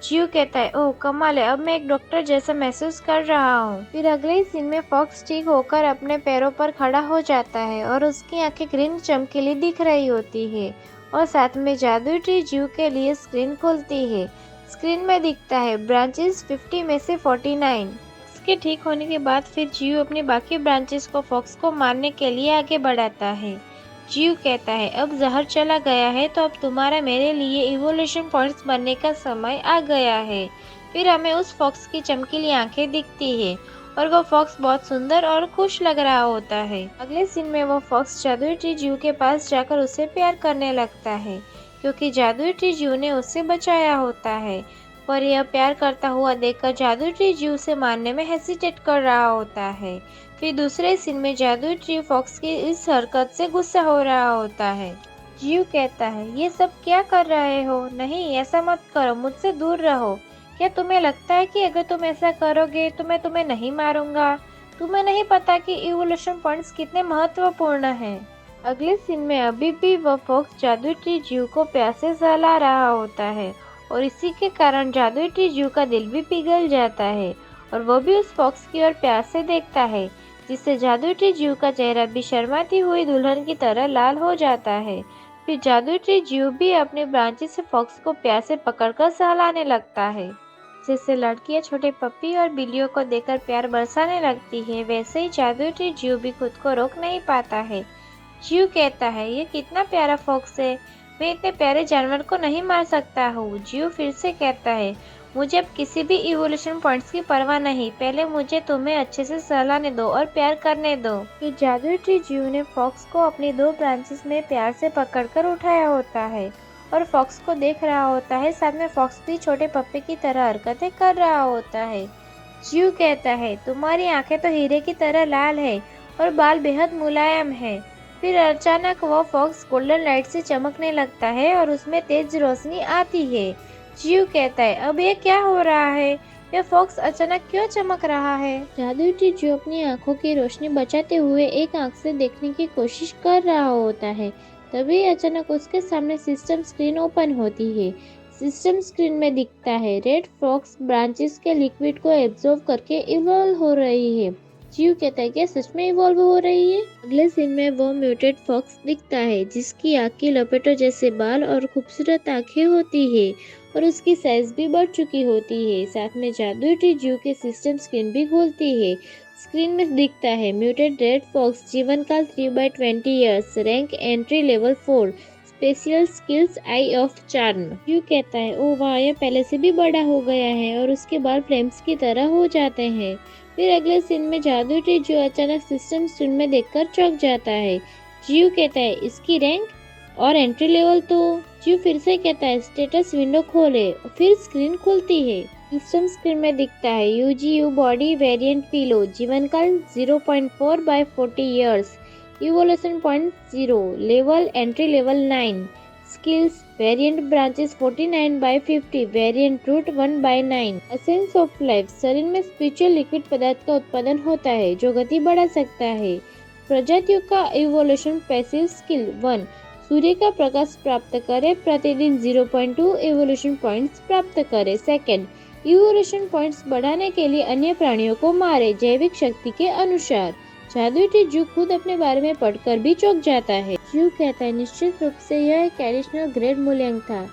जियो कहता है, ओह कमाल है, अब मैं एक डॉक्टर जैसा महसूस कर रहा हूँ। फिर अगले ही सीन में फॉक्स ठीक होकर अपने पैरों पर खड़ा हो जाता है और उसकी आंखें ग्रीन चमकीली दिख रही होती है और साथ में जादुई ट्री जियो के लिए स्क्रीन खुलती है। स्क्रीन में दिखता है ब्रांचेस 50 में से 49। इसके ठीक होने के बाद फिर जियो अपनी बाकी ब्रांचेस को फॉक्स को मारने के लिए आगे बढ़ाता है। जियो कहता है, अब जहर चला गया है तो अब तुम्हारा मेरे लिए इवोल्यूशन पॉइंट्स बनने का समय आ गया है। फिर हमें उस फॉक्स की चमकीली आंखें दिखती है और वो फॉक्स बहुत सुंदर और खुश लग रहा होता है। अगले सीन में वो फॉक्स जादुई ट्री जियो के पास जाकर उससे प्यार करने लगता है क्योंकि जादुई ट्री जियो ने उससे बचाया होता है। पर यह प्यार करता हुआ देखकर जादुई ट्री जियो उसे मारने में हेसिटेट कर रहा होता है। फिर दूसरे सीन में जादुई ट्री फॉक्स की इस हरकत से गुस्सा हो रहा होता है। जियो कहता है, ये सब क्या कर रहे हो? नहीं, ऐसा मत करो, मुझसे दूर रहो। क्या तुम्हें लगता है कि अगर तुम ऐसा करोगे तो मैं तुम्हें नहीं मारूंगा? तुम्हें नहीं पता कि इवोल्यूशन पॉइंट्स कितने महत्वपूर्ण हैं। अगले सीन में अभी भी वह फॉक्स जादुई ट्री जियो को प्यार से सहला रहा होता है और इसी के कारण जादुई ट्री जियो का दिल भी पिघल जाता है और वो भी उस फॉक्स की ओर प्यार से देखता है, जिससे जादुई ट्री जियो का चेहरा भी शर्माती हुई दुल्हन की तरह लाल हो जाता है। फिर जादुई ट्री जियो भी अपनी ब्रांचेस से फॉक्स को प्यार से पकड़कर सहलाने लगता है। जैसे लड़कियां छोटे पप्पी और बिल्लियों को देखकर प्यार बरसाने लगती है, वैसे ही जादुई ट्री जियो भी खुद को रोक नहीं पाता है। जियो कहता है, ये कितना प्यारा फॉक्स है, मैं इतने प्यारे जानवर को नहीं मार सकता हूँ। जियो फिर से कहता है, मुझे अब किसी भी इवोल्यूशन पॉइंट्स की परवाह नहीं, पहले मुझे तुम्हें अच्छे से सहलाने दो और प्यार करने दो। फिर जादुई ट्री जियो ने फॉक्स को अपनी 2 ब्रांचेस में प्यार से पकड़कर उठाया होता है और फॉक्स को देख रहा होता है, साथ में फॉक्स भी छोटे पप्पी की तरह हरकतें कर रहा होता है। जियो कहता है, तुम्हारी आंखें तो हीरे की तरह लाल है और बाल बेहद मुलायम है। फिर अचानक वह फॉक्स गोल्डन लाइट से चमकने लगता है और उसमें तेज रोशनी आती है। जियो कहता है, अब ये क्या हो रहा है? यह फॉक्स अचानक क्यों चमक रहा है? जादुई ट्री जियो अपनी आंखों की रोशनी बचाते हुए एक आंख से देखने की कोशिश कर रहा होता है। तभी अचानक उसके सामने सिस्टम स्क्रीन ओपन होती है। सिस्टम स्क्रीन में दिखता है रेड फॉक्स ब्रांचेस के लिक्विड को एब्जॉर्ब करके इवॉल्व हो रही है। जियो कहता है, क्या सच में इवॉल्व हो रही है? अगले सीन में वो म्यूटेड फॉक्स दिखता है जिसकी आँख की लपेटों जैसे बाल और खूबसूरत आंखें होती है और उसकी साइज भी बढ़ चुकी होती है। साथ में जादुई ट्री जियो के सिस्टम स्क्रीन भी खोलती है। स्क्रीन में दिखता है म्यूटेड रेड फॉक्स, जीवन काल 3/20 years, rank entry level 4, special skills eye of charm. जियो कहता है, ओ वाह, यह पहले से भी बड़ा हो गया है और उसके बाल फ्लेम्स की तरह हो जाते हैं। फिर अगले सीन में जादुई ट्री जियो अचानक सिस्टम स्क्रीन में देखकर चौंक जाता है। जियो कहता है, इसकी रैंक और एंट्री लेवल तो? जियो फिर से कहता है, स्टेटस विंडो खोले। फिर स्क्रीन खुलती है। सिस्टम स्क्रीन में दिखता है यूजीयू बॉडी वेरिएंट पीलो, जीवन काल 0.4/40 years, evolution point 0, level entry level 9, skills variant branches 49/50, variant root 1/9, essence of life, शरीर में स्पिरिचुअल लिक्विड पदार्थ का उत्पादन होता है जो गति बढ़ा सकता है। प्रजातियों का इवोल्यूशन पैसिव स्किल 1, सूर्य का प्रकाश प्राप्त करे, प्रतिदिन 0.2 इवोल्यूशन पॉइंट्स प्राप्त करे। सेकंड, इवोल्यूशन पॉइंट्स बढ़ाने के लिए अन्य प्राणियों को मारे, जैविक शक्ति के अनुसार। जादुई ट्री जियो खुद अपने बारे में पढ़कर भी चौंक जाता है। जियो कहता है, निश्चित रूप से यह एक एडिशनल ग्रेड मूल्यांकन था।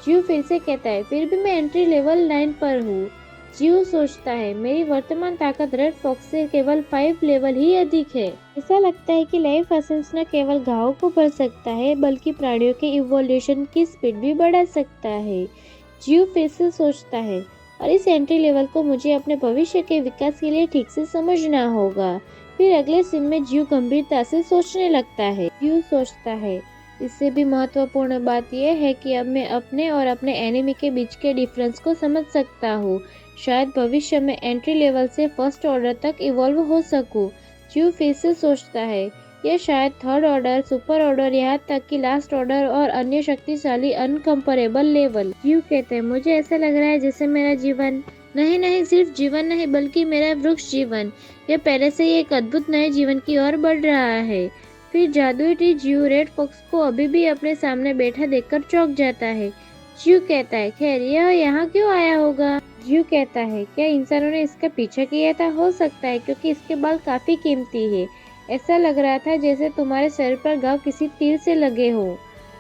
जियो फिर से कहता है, फिर भी मैं एंट्री लेवल 9 पर हूँ। जियो सोचता है, मेरी वर्तमान ताकत रेड फॉक्स से केवल 5 लेवल ही अधिक है। ऐसा लगता है कि लाइफ एसेंस न केवल घाव को भर सकता है बल्कि प्राणियों के इवोल्यूशन की स्पीड भी बढ़ा सकता है। जियो फिर से सोचता है, और इस एंट्री लेवल को मुझे अपने भविष्य के विकास के लिए ठीक से समझना होगा। फिर अगले सीन में जियो गंभीरता से सोचने लगता है। जियो सोचता है, इससे भी महत्वपूर्ण बात यह है कि अब मैं अपने और अपने एनिमी के बीच के डिफरेंस को समझ सकता हूँ। शायद भविष्य में एंट्री लेवल से फर्स्ट ऑर्डर तक इवॉल्व हो सकूं। जियो फिर से सोचता है, यह शायद थर्ड ऑर्डर, सुपर ऑर्डर, यहाँ तक कि लास्ट ऑर्डर और अन्य शक्तिशाली अनकम्परेबल लेवल। जियो कहते हैं, मुझे ऐसा लग रहा है जैसे मेरा जीवन नहीं, सिर्फ जीवन नहीं बल्कि मेरा वृक्ष जीवन, यह पहले से ही एक अद्भुत नए जीवन की ओर बढ़ रहा है। फिर जादुई ट्री जियो रेड फॉक्स को अभी भी अपने सामने बैठा देखकर चौंक जाता है। जीव कहता है, खैर यह यहाँ क्यों आया होगा? जीव कहता है, क्या इंसानों ने इसका पीछा किया था? हो सकता है, क्योंकि इसके बाल काफी कीमती है। ऐसा लग रहा था जैसे तुम्हारे सर पर घाव किसी तीर से लगे हो।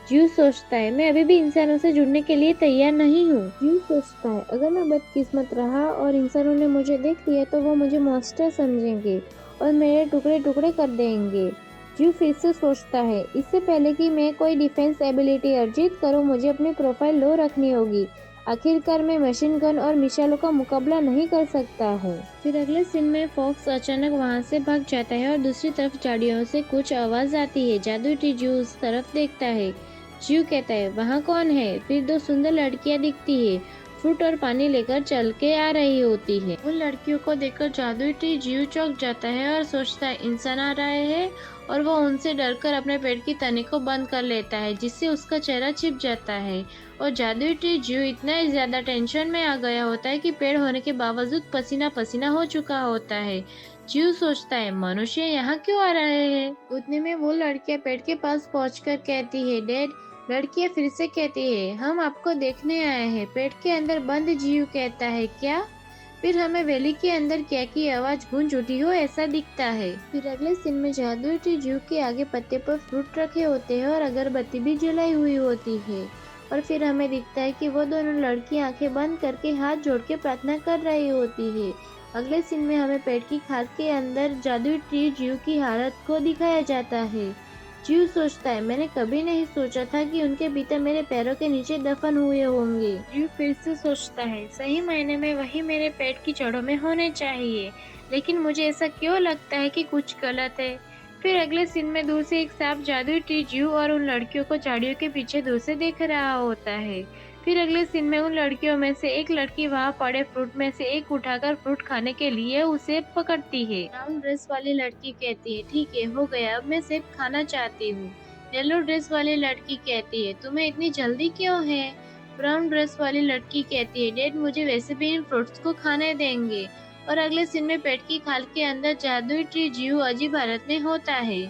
जीव सोचता है, मैं अभी भी इंसानों से जुड़ने के लिए तैयार नहीं हूँ। जीव सोचता है, अगर मैं बदकिस्मत रहा और इंसानों ने मुझे देख लिया तो वो मुझे मॉन्स्टर समझेंगे और मेरे टुकड़े टुकड़े कर देंगे। जीव फिर से सोचता है, इससे पहले कि मैं कोई डिफेंस एबिलिटी अर्जित करूं, मुझे अपनी प्रोफाइल लो रखनी होगी। आखिरकार मैं मशीन गन और मिसाइलों का मुकाबला नहीं कर सकता हूँ। फिर अगले सीन में फॉक्स अचानक वहाँ से भाग जाता है और दूसरी तरफ झाड़ियों से कुछ आवाज आती है। जादुई टीजू उस तरफ देखता है। जीव कहता है, वहाँ कौन है? फिर दो सुंदर लड़कियाँ दिखती है, फ्रूट और पानी लेकर चल के आ रही होती है। उन लड़कियों को देखकर जादुई टी जीव चौंक जाता है और सोचता है इंसान आ रहे हैं, और वो उनसे डरकर अपने पेट की तनी को बंद कर लेता है, जिससे उसका चेहरा छिप जाता है। और जादुई टी जीव इतना ज्यादा टेंशन में आ गया होता है कि पेड़ होने के बावजूद पसीना पसीना हो चुका होता है। जीव सोचता है, मनुष्य यहाँ क्यों आ रहे हैं? उतने में वो लड़कियां पेड़ के पास पहुंचकर कहती है, डैड। लड़कियां फिर से कहती है, हम आपको देखने आए हैं। पेट के अंदर बंद जीव कहता है, क्या? फिर हमें वैली के अंदर क्या की आवाज गूंज उठी हो ऐसा दिखता है। फिर अगले सीन में जादुई टी जीव के आगे पत्ते पर फ्रूट रखे होते हैं और अगरबत्ती भी जलाई हुई होती है। और फिर हमें दिखता है कि वो दोनों लड़की आंखें बंद करके हाथ जोड़ के प्रार्थना कर रही होती है। अगले सीन में हमें पेट की खाद के अंदर जादुई टी जीव की हालत को दिखाया जाता है। जीव सोचता है, मैंने कभी नहीं सोचा था कि उनके पिता मेरे पैरों के नीचे दफन हुए होंगे। जीव फिर से सोचता है, सही मायने में वही मेरे पेट की जड़ों में होने चाहिए, लेकिन मुझे ऐसा क्यों लगता है कि कुछ गलत है। फिर अगले सीन में दूर से एक सांप जादुई टी जीव और उन लड़कियों को झाड़ियों के पीछे दूर से देख रहा होता है। फिर अगले सीन में उन लड़कियों में से एक लड़की वहाँ पड़े फ्रूट में से एक उठाकर फ्रूट खाने के लिए उसे पकड़ती है। ब्राउन ड्रेस वाली लड़की कहती है, ठीक है, हो गया, अब मैं सेब खाना चाहती हूँ। येलो ड्रेस वाली लड़की कहती है, तुम्हें इतनी जल्दी क्यों है? ब्राउन ड्रेस वाली लड़की कहती है, डैड मुझे वैसे भी इन फ्रूट्स को खाने देंगे। और अगले सीन में पेट की खाल के अंदर जादुई टी जीव अजीब हालत में होता है।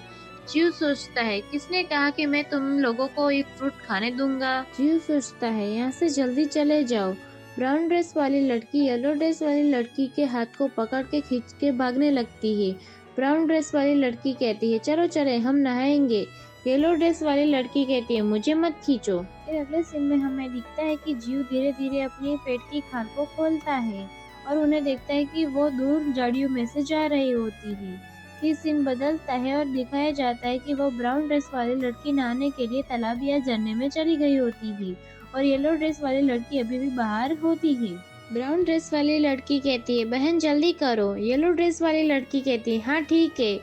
जीव सोचता है, किसने कहा कि मैं तुम लोगों को ये फ्रूट खाने दूंगा? जीव सोचता है, यहाँ से जल्दी चले जाओ। ब्राउन ड्रेस वाली लड़की येलो ड्रेस वाली लड़की के हाथ को पकड़ के खींच के भागने लगती है। ब्राउन ड्रेस वाली लड़की कहती है, चलो चले, हम नहाएंगे। येलो ड्रेस वाली लड़की कहती है, मुझे मत खींचो। फिर अगले सीन में हमें दिखता है कि जीव धीरे धीरे अपनी पेट की खाल को खोलता है और उन्हें देखता है कि वो दूर झाड़ियों में से जा रही होती है। फिर सीन बदलता है और दिखाया जाता है कि वो ब्राउन ड्रेस वाली लड़की नहाने के लिए तालाब या झरने में चली गई होती है और येलो ड्रेस वाली लड़की अभी भी बाहर होती है। ब्राउन ड्रेस वाली लड़की कहती है, बहन जल्दी करो। येलो ड्रेस वाली लड़की कहती है, हाँ ठीक है।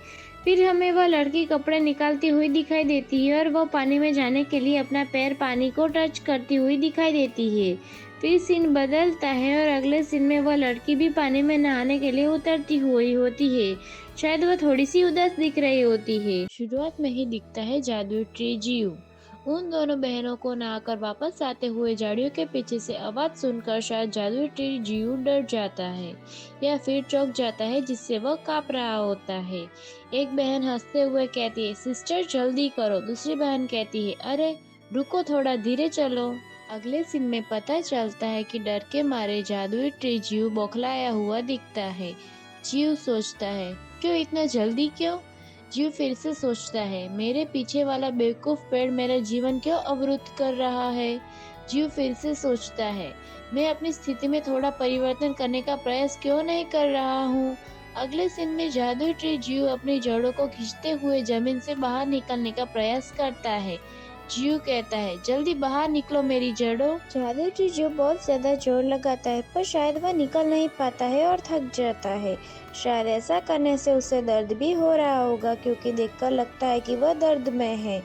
फिर हमें वह लड़की कपड़े निकालती हुई दिखाई देती है और वो पानी में जाने के लिए अपना पैर पानी को टच करती हुई दिखाई देती है। फिर सीन बदलता है और अगले सीन में वह लड़की भी पानी में नहाने के लिए उतरती हुई होती है। शायद वह थोड़ी सी उदास दिख रही होती है। शुरुआत में ही दिखता है जादुई टी जीव उन दोनों बहनों को नहाकर वापस आते हुए झाड़ियों के पीछे से आवाज सुनकर शायद जादुई टी जीव डर जाता है या फिर चौंक जाता है, जिससे वह कांप रहा होता है। एक बहन हंसते हुए कहती है, सिस्टर जल्दी करो। दूसरी बहन कहती है, अरे रुको, थोड़ा धीरे चलो। अगले सीन में पता चलता है कि डर के मारे जादुई टी जीव बौखलाया हुआ दिखता है। जीव सोचता है, क्यों इतना जल्दी क्यों? जीव फिर से सोचता है, मेरे पीछे वाला बेवकूफ पेड़ मेरा जीवन क्यों अवरुद्ध कर रहा है? जीव फिर से सोचता है, मैं अपनी स्थिति में थोड़ा परिवर्तन करने का प्रयास क्यों नहीं कर रहा हूँ? अगले सीन में जादुई टी जीव अपनी जड़ों को खींचते हुए जमीन से बाहर निकलने का प्रयास करता है। जीव कहता है, जल्दी बाहर निकलो मेरी जड़ों। जादुई टी जीव बहुत ज्यादा जोर लगाता है, पर शायद वह निकल नहीं पाता है और थक जाता है। शायद ऐसा करने से उसे दर्द भी हो रहा होगा, क्योंकि देखकर लगता है कि वह दर्द में है।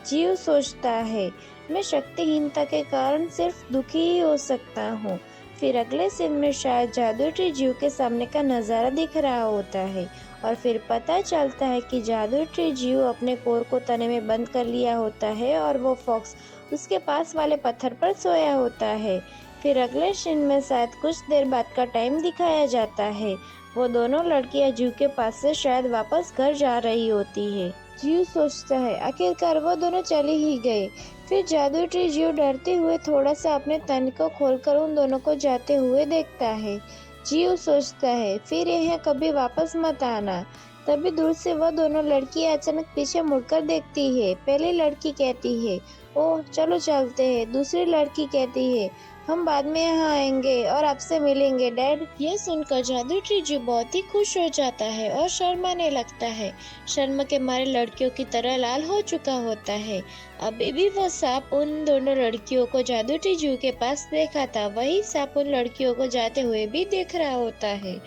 जीव सोचता है, मैं शक्तिहीनता के कारण सिर्फ दुखी ही हो सकता हूँ। फिर अगले सीन में शायद जादुई टी जीव के सामने का नजारा दिख रहा होता है और फिर पता चलता है कि जादुई टी जीव अपने कोर को तने में बंद कर लिया होता है और वो फॉक्स उसके पास वाले पत्थर पर सोया होता है। फिर अगले सीन में शायद कुछ देर बाद का टाइम दिखाया जाता है। वो दोनों लड़कियां जीव के पास से शायद वापस घर जा रही होती है। जियो सोचता है आखिरकार वो दोनों चले ही गए। फिर जादुई ट्री जियो डरते हुए थोड़ा सा अपने तन को खोलकर उन दोनों को जाते हुए देखता है। जियो सोचता है फिर यह कभी वापस मत आना। तभी दूर से वह दोनों लड़कियां अचानक पीछे मुड़कर देखती है। पहली लड़की कहती है, ओह चलो चलते हैं। दूसरी लड़की कहती है, हम बाद में यहाँ आएंगे और आपसे मिलेंगे डैड। यह सुनकर जादुई ट्री जियो बहुत ही खुश हो जाता है और शर्माने लगता है। शर्म के मारे लड़कियों की तरह लाल हो चुका होता है। अभी भी वो सांप उन दोनों लड़कियों को जादू ट्री जियो के पास देखा था, वही सांप उन लड़कियों को जाते हुए भी देख रहा होता है।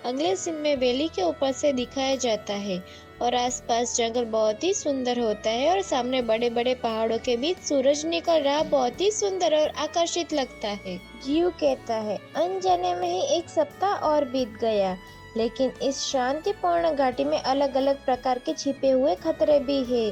अगले सीन में वैली के ऊपर से दिखाया जाता है और आसपास जंगल बहुत ही सुंदर होता है और सामने बड़े बड़े पहाड़ों के बीच सूरज निकल रहा बहुत ही सुंदर और आकर्षित लगता है। जियो कहता है, अनजाने में ही एक सप्ताह और बीत गया, लेकिन इस शांतिपूर्ण घाटी में अलग अलग प्रकार के छिपे हुए खतरे भी है।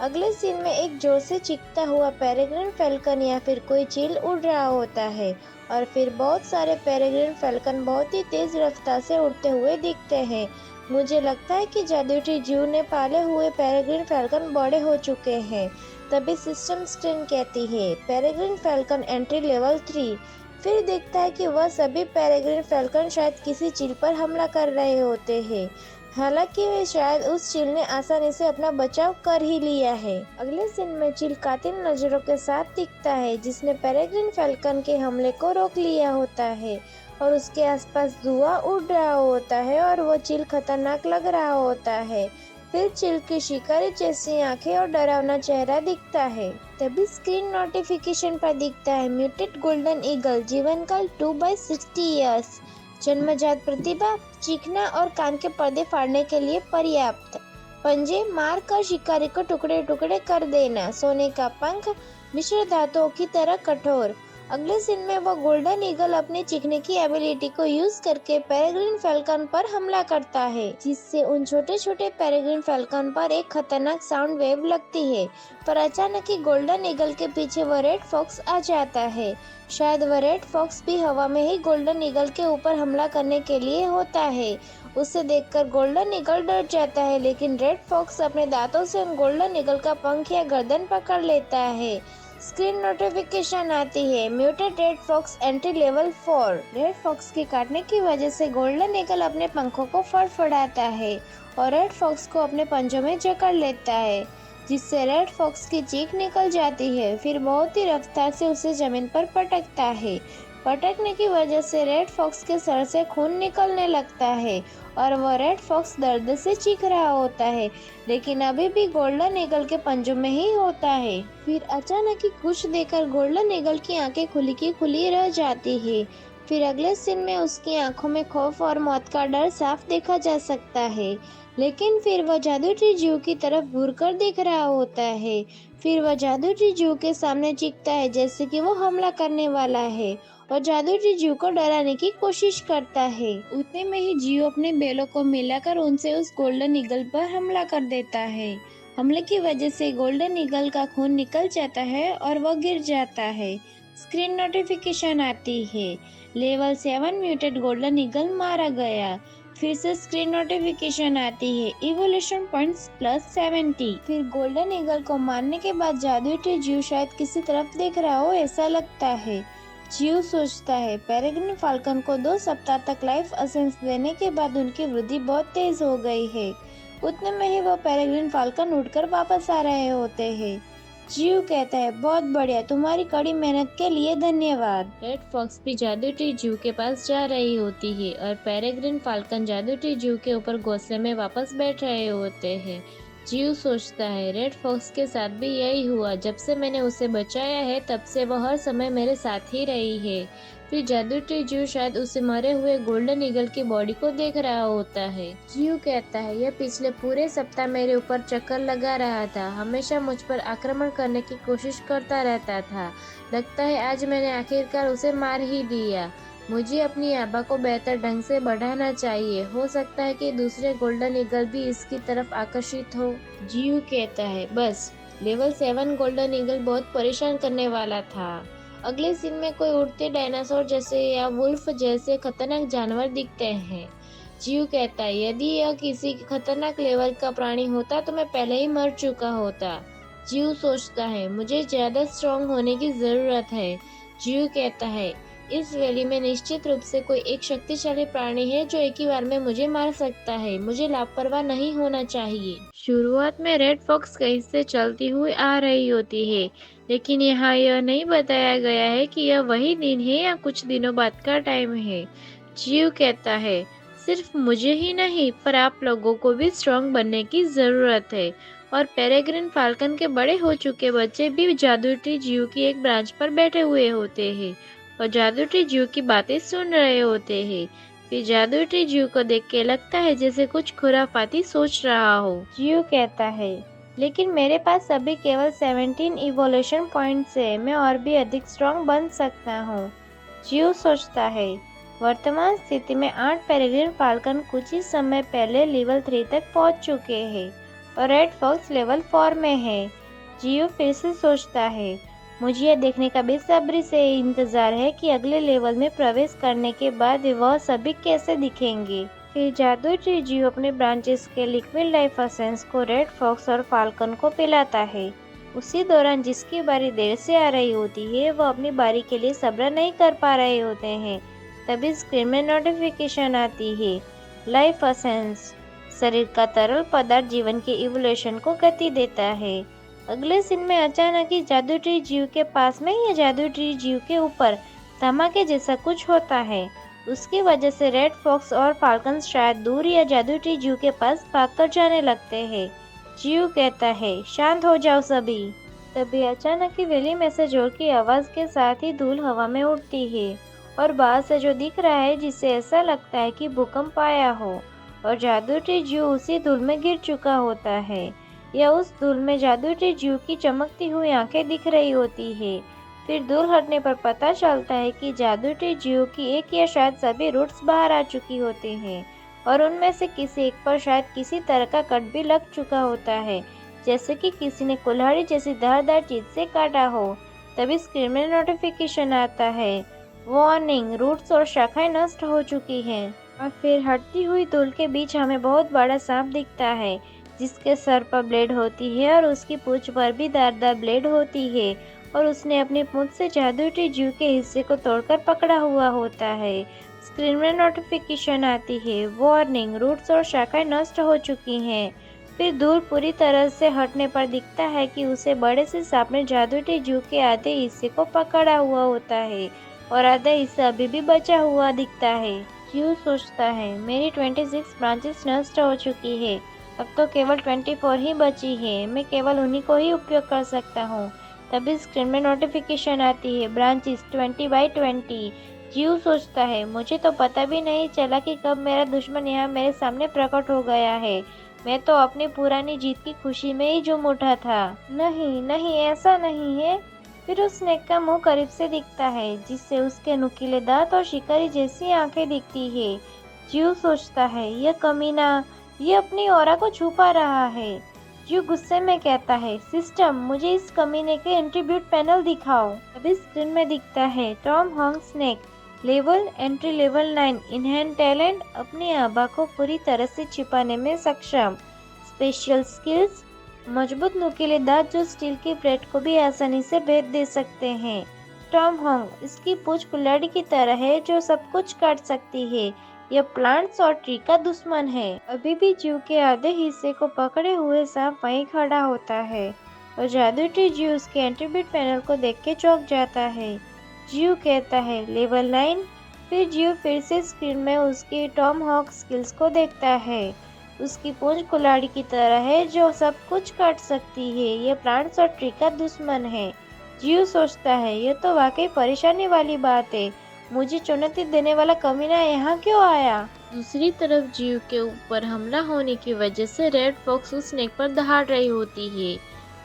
अगले सीन में एक जोर से चीखता हुआ पेरेग्रिन फैल्कन या फिर कोई चील उड़ रहा होता है और फिर बहुत सारे पेरेग्रिन फैल्कन बहुत ही तेज रफ्तार से उड़ते हुए दिखते हैं। मुझे लगता है कि जादुई ट्री जियो ने पाले हुए पेरेग्रिन फैल्कन बड़े हो चुके हैं। तभी सिस्टम स्क्रीन कहती है, पेरेग्रिन फैल्कन एंट्री लेवल 3। फिर देखता है कि वह सभी पेरेग्रिन फैल्कन शायद किसी चील पर हमला कर रहे होते हैं। हालांकि वे शायद उस चील ने आसानी से अपना बचाव कर ही लिया है। अगले सीन में चील कातिल नजरों के साथ दिखता है, जिसने पेरेग्रिन फैल्कन के हमले को रोक लिया होता है और उसके आसपास धुआं उड़ रहा होता है और वो चील खतरनाक लग रहा होता है। फिर चील की शिकारी जैसी आंखें और डरावना चेहरा दिखता है। तभी स्क्रीन नोटिफिकेशन पर दिखता है, म्यूटेड गोल्डन ईगल, जीवन काल 2/60 ईयर्स, जन्मजात प्रतिभा, चीखना और कान के पर्दे फाड़ने के लिए पर्याप्त, पंजे मार कर शिकारी को टुकड़े टुकड़े कर देना, सोने का पंख, मिश्र धातुओं की तरह कठोर। अगले सीन में वो गोल्डन ईगल अपनी चीखने की एबिलिटी को यूज करके पेरेग्रिन फैल्कन पर हमला करता है, जिससे उन छोटे छोटे पेरेग्रिन फैल्कन पर एक खतरनाक साउंड वेव लगती है। पर अचानक ही गोल्डन ईगल के पीछे वो रेड फॉक्स आ जाता है। शायद वह रेड फॉक्स भी हवा में ही गोल्डन ईगल के ऊपर हमला करने के लिए होता है। उसे देखकर गोल्डन ईगल डर जाता है, लेकिन रेड फॉक्स अपने दांतों से उन गोल्डन ईगल का पंख या गर्दन पकड़ लेता है। स्क्रीन नोटिफिकेशन आती है, muted red fox entry level 4। Red fox के काटने की वजह से गोल्डन ईगल अपने पंखों को फड़फड़ाता है और रेड फॉक्स को अपने पंजों में जकड़ लेता है, जिससे रेड फॉक्स की चीख निकल जाती है। फिर बहुत ही रफ्तार से उसे जमीन पर पटकता है। पटकने की वजह से रेड फॉक्स के सर से खून निकलने लगता है और वह रेड फॉक्स दर्द से चीख रहा होता है, लेकिन अभी भी गोल्डन ईगल के पंजों में ही होता है। फिर अचानक ही कुछ देखकर गोल्डन ईगल की आंखें खुली की खुली रह जाती है। फिर अगले सीन में उसकी आंखों में खौफ और मौत का डर साफ देखा जा सकता है, लेकिन फिर वह जादू ट्री जियो की तरफ घूर कर देख रहा होता है। फिर वह जादू ट्री जियो के सामने चीखता है जैसे कि वो हमला करने वाला है और जादू ट्री जियो को डराने की कोशिश करता है। उतने में ही जियो अपने बेलों को मिलाकर उनसे उस गोल्डन ईगल पर हमला कर देता है। हमले की वजह से गोल्डन ईगल का खून निकल जाता है और वह गिर जाता है। स्क्रीन नोटिफिकेशन आती है, लेवल 7 म्यूटेड गोल्डन ईगल मारा गया। फिर से स्क्रीन नोटिफिकेशन आती है, इवोल्यूशन पॉइंट्स +70। फिर गोल्डन ईगल को मारने के बाद जादुई ट्री जियो शायद किसी तरफ देख रहा हो ऐसा लगता है। जियो सोचता है, पेरेग्रिन फाल्कन को 2 सप्ताह तक लाइफ एसेंस देने के बाद उनकी वृद्धि बहुत तेज हो गई है। उतने में ही वो पेरेग्रिन फाल्कन उड़कर वापस आ रहे होते हैं। जियो कहता है, बहुत बढ़िया, तुम्हारी कड़ी मेहनत के लिए धन्यवाद। रेड फॉक्स भी जादू ट्री जियो के पास जा रही होती है और पेरेग्रिन फाल्कन जादू ट्री जियो के ऊपर घोंसले में वापस बैठ रहे होते हैं। जियो सोचता है, रेड फॉक्स के साथ भी यही हुआ। जब से मैंने उसे बचाया है तब से वह हर समय मेरे साथ ही रही है। फिर जादू ट्री जियो शायद उसे मरे हुए गोल्डन ईगल की बॉडी को देख रहा होता है। जियो कहता है, यह पिछले पूरे सप्ताह मेरे ऊपर चक्कर लगा रहा था, हमेशा मुझ पर आक्रमण करने की कोशिश करता रहता था। लगता है आज मैंने आखिरकार उसे मार ही दिया। मुझे अपनी आभा को बेहतर ढंग से बढ़ाना चाहिए। हो सकता है कि दूसरे गोल्डन ईगल भी इसकी तरफ आकर्षित हो। जियो कहता है, बस लेवल 7 गोल्डन ईगल बहुत परेशान करने वाला था। अगले सीन में कोई उड़ते डायनासोर जैसे या वुल्फ जैसे खतरनाक जानवर दिखते हैं। जीव कहता है, यदि यह किसी खतरनाक लेवल का प्राणी होता तो मैं पहले ही मर चुका होता। जीव सोचता है, मुझे ज्यादा स्ट्रांग होने की जरूरत है। जीव कहता है, इस वैली में निश्चित रूप से कोई एक शक्तिशाली प्राणी है जो एक ही बार में मुझे मार सकता है। मुझे लापरवाह नहीं होना चाहिए। शुरुआत में रेड फॉक्स कहीं से चलती हुई आ रही होती है, लेकिन यहाँ यह नहीं बताया गया है कि यह वही दिन है या कुछ दिनों बाद का टाइम है। जीव कहता है, सिर्फ मुझे ही नहीं पर आप लोगों को भी स्ट्रांग बनने की जरूरत है। और पेरेग्रिन फाल्कन के बड़े हो चुके बच्चे भी जादुई जीव की एक ब्रांच पर बैठे हुए होते हैं और जादुई जीव की बातें सुन रहे होते हैं। फिर जादुई जीव को देख के लगता है जैसे कुछ खुराफाती सोच रहा हो। जीव कहता है, लेकिन मेरे पास अभी केवल 17 इवोल्यूशन पॉइंट्स है, मैं और भी अधिक स्ट्रांग बन सकता हूँ। जीव सोचता है, वर्तमान स्थिति में 8 पेरेग्रिन फाल्कन कुछ ही समय पहले लेवल 3 तक पहुंच चुके हैं और रेड फॉक्स लेवल 4 में है। जियो फिर से सोचता है, मुझे यह देखने का बेसब्री से इंतजार है कि अगले लेवल में प्रवेश करने के बाद वह सभी कैसे दिखेंगे। फिर जादुई जियो अपने ब्रांचेस के लिक्विड लाइफ एसेंस को रेड फॉक्स और फाल्कन को पिलाता है। उसी दौरान जिसकी बारी देर से आ रही होती है वह अपनी बारी के लिए सब्र नहीं कर पा रहे होते हैं। तभी स्क्रीन में नोटिफिकेशन आती है, लाइफ एसेंस, शरीर का तरल पदार्थ जीवन के इवोल्यूशन को गति देता है। अगले सीन में अचानक ही जादुई जीव के पास में या जादुई जीव के ऊपर धमाके जैसा कुछ होता है। उसकी वजह से रेड फॉक्स और फाल्कन शायद दूर या जादुई जीव के पास भागकर जाने लगते हैं। जीव कहता है, शांत हो जाओ सभी। तभी अचानक ही वैली में से जोर की आवाज के साथ ही धूल हवा में उड़ती है और बाहर से जो दिख रहा है जिससे ऐसा लगता है कि भूकंप आया हो और जादुई जीव उसी धूल में गिर चुका होता है या उस धूल में जादुई जीव की चमकती हुई आंखें दिख रही होती है। फिर धूल हटने पर पता चलता है कि जादुई जीव की एक या शायद सभी रूट्स बाहर आ चुकी होती हैं और उनमें से किसी एक पर शायद किसी तरह का कट भी लग चुका होता है, जैसे कि किसी ने कुल्हाड़ी जैसी धारदार चीज से काटा हो। तभी स्क्रीन में नोटिफिकेशन आता है, वार्निंग, रूट्स और शाखाएं नष्ट हो चुकी हैं। और फिर हटती हुई धूल के बीच हमें बहुत बड़ा सांप दिखता है जिसके सर पर ब्लेड होती है और उसकी पूंछ पर भी धारदार ब्लेड होती है और उसने अपनी पूंछ से जादुई जीव के हिस्से को तोड़कर पकड़ा हुआ होता है। स्क्रीन में नोटिफिकेशन आती है, वार्निंग, रूट्स और शाखाएं नष्ट हो चुकी हैं। फिर धूल पूरी तरह से हटने पर दिखता है कि उसे बड़े से सांप ने जादुई जीव के आधे हिस्से को पकड़ा हुआ होता है और आधा हिस्सा अभी भी बचा हुआ दिखता है। जीव सोचता है, मेरी 26 ब्रांचेस नष्ट हो चुकी है, अब तो केवल 24 ही बची है, मैं केवल उन्हीं को ही उपयोग कर सकता हूँ। तभी स्क्रीन में नोटिफिकेशन आती है, ब्रांचेस 20/20। जीव सोचता है, मुझे तो पता भी नहीं चला कि कब मेरा दुश्मन यहाँ मेरे सामने प्रकट हो गया है, मैं तो अपनी पुरानी जीत की खुशी में ही झूम उठा था। नहीं नहीं, ऐसा नहीं है। फिर उस स्नेक का मुंह करीब से दिखता है जिससे उसके नुकीले दांत और शिकारी जैसी आंखें दिखती है। जीव सोचता है, यह कमीना, ये अपनी ऑरा को छुपा रहा है। जीव गुस्से में कहता है, सिस्टम, मुझे इस कमीने के एंट्रीब्यूट पैनल दिखाओ। अभी स्क्रीन में दिखता है, Tom Hong snake, level entry level 9, in hand talent, अपनी आभा को पूरी तरह से छिपाने में सक्षम, स्पेशल स्किल्स, मजबूत नुकीले दांत जो स्टील की प्लेट को भी आसानी से भेद दे सकते हैं। टॉम हॉन्ग, इसकी पूंछ कुल्हाड़ी की तरह है जो सब कुछ काट सकती है, यह प्लांट्स और ट्री का दुश्मन है। अभी भी जीव के आधे हिस्से को पकड़े हुए सांप वहीं खड़ा होता है और जादुई जीव उसके एंट्रीब्यूट पैनल को देख के चौंक जाता है। जीव कहता है, लेवल 9। फिर जीव फिर से स्क्रीन में उसकी टॉम हॉक स्किल्स को देखता है। उसकी पूंछ कुल्हाड़ी की तरह है जो सब कुछ काट सकती है, यह प्लांट्स और ट्री का दुश्मन है। जीव सोचता है, यह तो वाकई परेशानी वाली बात है, मुझे चुनौती देने वाला कमीना यहाँ क्यों आया। दूसरी तरफ जीव के ऊपर हमला होने की वजह से रेड फॉक्स उस स्नेक पर दहाड़ रही होती है।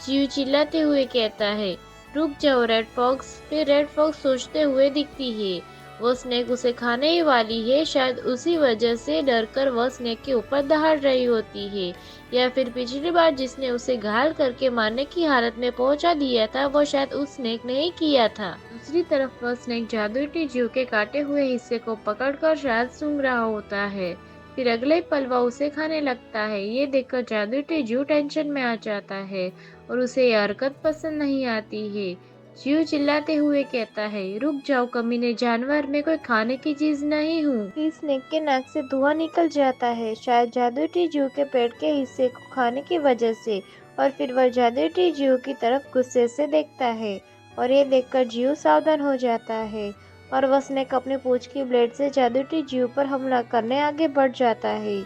जीव चिल्लाते हुए कहता है, रुक जाओ रेड फॉक्स। फिर रेड फॉक्स सोचते हुए दिखती है, वो स्नेक उसे खाने ही वाली है, शायद उसी वजह से डरकर वह स्नेक के ऊपर दहाड़ रही होती है, या फिर पिछली बार जिसने उसे घायल करके मारने की हालत में पहुंचा दिया था वो शायद उस स्नेक ने ही किया था। दूसरी तरफ वह स्नेक जादुई जीव के काटे हुए हिस्से को पकड़कर शायद सूंघ रहा होता है। फिर अगले पल वह उसे खाने लगता है। ये देखकर जादुई टीजू टेंशन में आ जाता है और उसे यह हरकत पसंद नहीं आती है। जियो चिल्लाते हुए कहता है, रुक जाओ कमीने जानवर, मैं कोई खाने की चीज नहीं हूँ। फिर स्नेक के नाक से धुआं निकल जाता है, शायद जादुई टीजू के पेट के हिस्से को खाने की वजह से। और फिर वह जादुई टीजू की तरफ गुस्से से देखता है और ये देखकर जियो सावधान हो जाता है और वह स्नेक अपनी पूंछ की ब्लेड से जादुई टीजू पर हमला करने आगे बढ़ जाता है।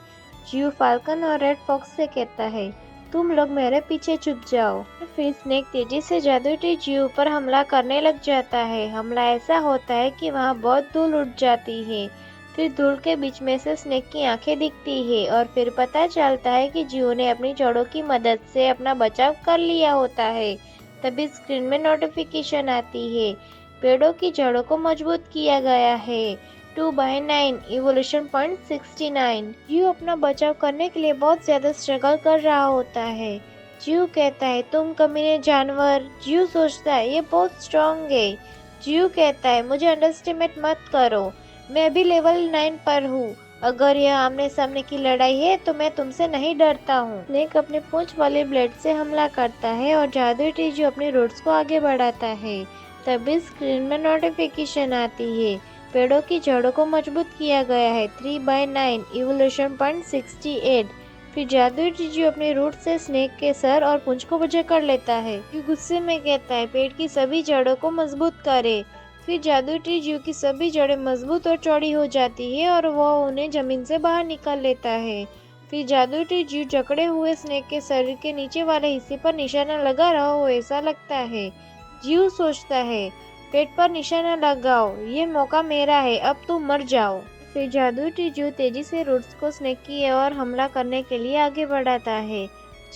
जियो फाल्कन और रेड फॉक्स से कहता है, तुम लोग मेरे पीछे छुप जाओ। फिर स्नेक तेजी से जादुई टीजू पर हमला करने लग जाता है। हमला ऐसा होता है कि वहाँ बहुत धूल उड़ जाती है। फिर धूल के बीच में से स्नेक की आंखें दिखती है और फिर पता चलता है कि जियो ने अपनी जड़ों की मदद से अपना बचाव कर लिया होता है। तभी स्क्रीन में नोटिफिकेशन आती है, पेड़ों की जड़ों को मजबूत किया गया है। 2/9 इवोल्यूशन पॉइंट 69। जियो अपना बचाव करने के लिए बहुत ज्यादा स्ट्रगल कर रहा होता है। जियो कहता है, तुम कमीने जानवर। जियो सोचता है, ये बहुत स्ट्रॉन्ग है। जियो कहता है, मुझे अंडरस्टिमेट मत करो, मैं अभी लेवल 9 पर हूँ। अगर यह आमने सामने की लड़ाई है तो मैं तुमसे नहीं डरता हूँ। स्नेक अपने पूंछ वाले ब्लेड से हमला करता है और जादुई टीजू अपनी रूट्स को आगे बढ़ाता है। तभी स्क्रीन में नोटिफिकेशन आती है, पेड़ों की जड़ों को मजबूत किया गया है। 3/9 इवोल्यूशन पॉइंट 68। फिर जादुई टीजू अपने रूट से स्नेक के सर और पूंछ को जकड़ लेता है। ये गुस्से में कहता है, पेड़ की सभी जड़ों को मजबूत करे। फिर जादुई टीजू की सभी जड़ें मजबूत और चौड़ी हो जाती है और वह उन्हें जमीन से बाहर निकाल लेता है। फिर जादुई टीजू जकड़े हुए स्नेक के शरीर के नीचे वाले हिस्से पर निशाना लगा रहा हो ऐसा लगता है। जियो सोचता है, पेट पर निशाना लगाओ, ये मौका मेरा है, अब तुम मर जाओ। फिर जादुई टीजू तेजी से रूट्स को स्नेक की ओर हमला करने के लिए आगे बढ़ाता है।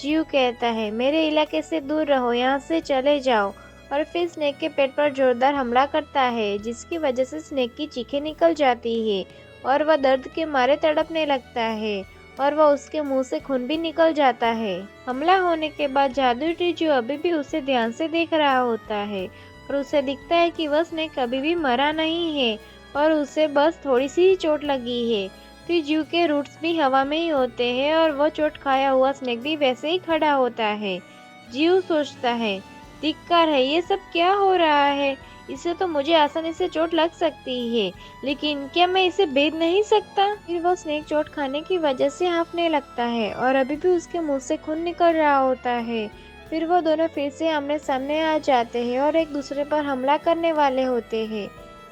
जियो कहता है, मेरे इलाके से दूर रहो, यहाँ से चले जाओ। और फिर स्नेक के पेट पर जोरदार हमला करता है जिसकी वजह से स्नेक की चीखें निकल जाती है और वह दर्द के मारे तड़पने लगता है और वह उसके मुंह से खून भी निकल जाता है। हमला होने के बाद जादुई टीजू अभी भी उसे ध्यान से देख रहा होता है और उसे दिखता है कि वह स्नेक अभी भी मरा नहीं है और उसे बस थोड़ी सी ही चोट लगी है। फिर जियो के रूट्स भी हवा में ही होते हैं और वह चोट खाया हुआ स्नेक भी वैसे ही खड़ा होता है। जियो सोचता है, धिक्कार है, ये सब क्या हो रहा है? इसे तो मुझे आसानी से चोट लग सकती है, लेकिन क्या मैं इसे भेद नहीं सकता? फिर वो स्नेक चोट खाने की वजह से हाँफने लगता है और अभी भी उसके मुंह से खून निकल रहा होता है। फिर वो दोनों फिर से आमने सामने आ जाते हैं और एक दूसरे पर हमला करने वाले होते हैं।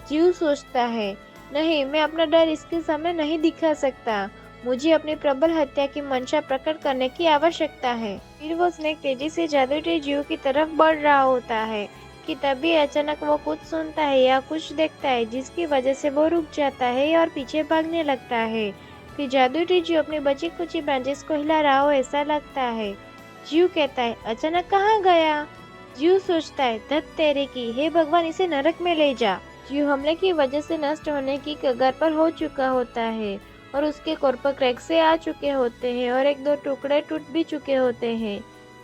जियो सोचता है, नहीं, मैं अपना डर इसके सामने नहीं दिखा सकता, मुझे अपनी प्रबल हत्या की मंशा प्रकट करने की आवश्यकता है। फिर वो स्नेक तेजी से जादुई टीजू की तरफ बढ़ रहा होता है कि तभी अचानक वो कुछ सुनता है या कुछ देखता है जिसकी वजह से वो रुक जाता है और पीछे भागने लगता है। फिर जादुई टीजू अपनी बची कुची ब्रांचेस को हिला रहा हो ऐसा लगता है। जियो कहता है, अचानक कहाँ गया? जियो सोचता है, धत तेरे की, हे भगवान, इसे नरक में ले जा। जियो हमले की वजह से नष्ट होने की कगार पर हो चुका होता है और उसके कोर पर क्रैक से आ चुके होते हैं और एक दो टुकड़े टूट भी चुके होते हैं।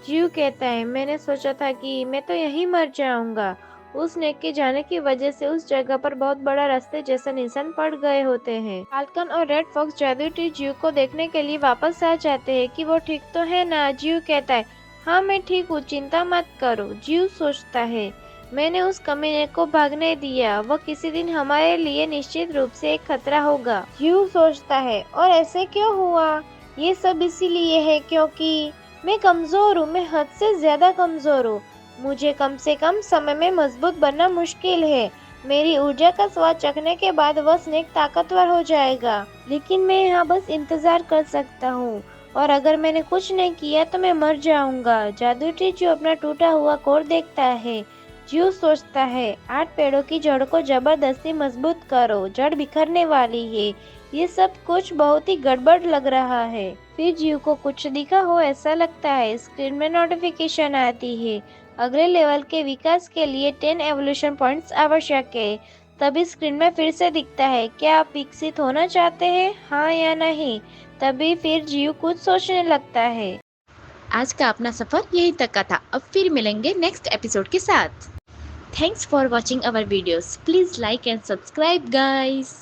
जियो कहता है, मैंने सोचा था कि मैं तो यहीं मर जाऊंगा। उस स्नेक के जाने की वजह से उस जगह पर बहुत बड़ा रास्ते जैसा निशान पड़ गए होते हैं। फाल्कन और रेड फॉक्स जादुई टीजू को देखने के लिए वापस आ जाते हैं कि वो ठीक तो है ना। जियो कहता है, हाँ मैं ठीक हूँ, चिंता मत करो। जियो सोचता है, मैंने उस कमीने को भागने दिया, वह किसी दिन हमारे लिए निश्चित रूप से एक खतरा होगा। जियो सोचता है, और ऐसे क्यों हुआ? ये सब इसीलिए है क्योंकि मैं कमजोर हूँ, मैं हद से ज्यादा कमजोर हूँ। मुझे कम से कम समय में मजबूत बनना मुश्किल है। मेरी ऊर्जा का स्वाद चखने के बाद वह स्नेक ताकतवर हो जाएगा, लेकिन मैं यहाँ बस इंतजार कर सकता हूँ और अगर मैंने कुछ नहीं किया तो मैं मर जाऊंगा। जादुई टीजू अपना टूटा हुआ कोर देखता है। जियो सोचता है, 8 पेड़ों की जड़ को जबरदस्ती मजबूत करो, जड़ बिखरने वाली है। ये सब कुछ बहुत ही गड़बड़ लग रहा है। फिर जियो को कुछ दिखा हो ऐसा लगता है। स्क्रीन में नोटिफिकेशन आती है, अगले लेवल के विकास के लिए 10 एवोल्यूशन पॉइंट्स आवश्यक है। तभी स्क्रीन में फिर से दिखता है, क्या आप विकसित होना चाहते हैं, हाँ या नहीं? तभी फिर जियो कुछ सोचने लगता है। आज का अपना सफर यहीं तक का था। अब फिर मिलेंगे नेक्स्ट एपिसोड के साथ। Thanks for watching our videos. Please like and subscribe, guys.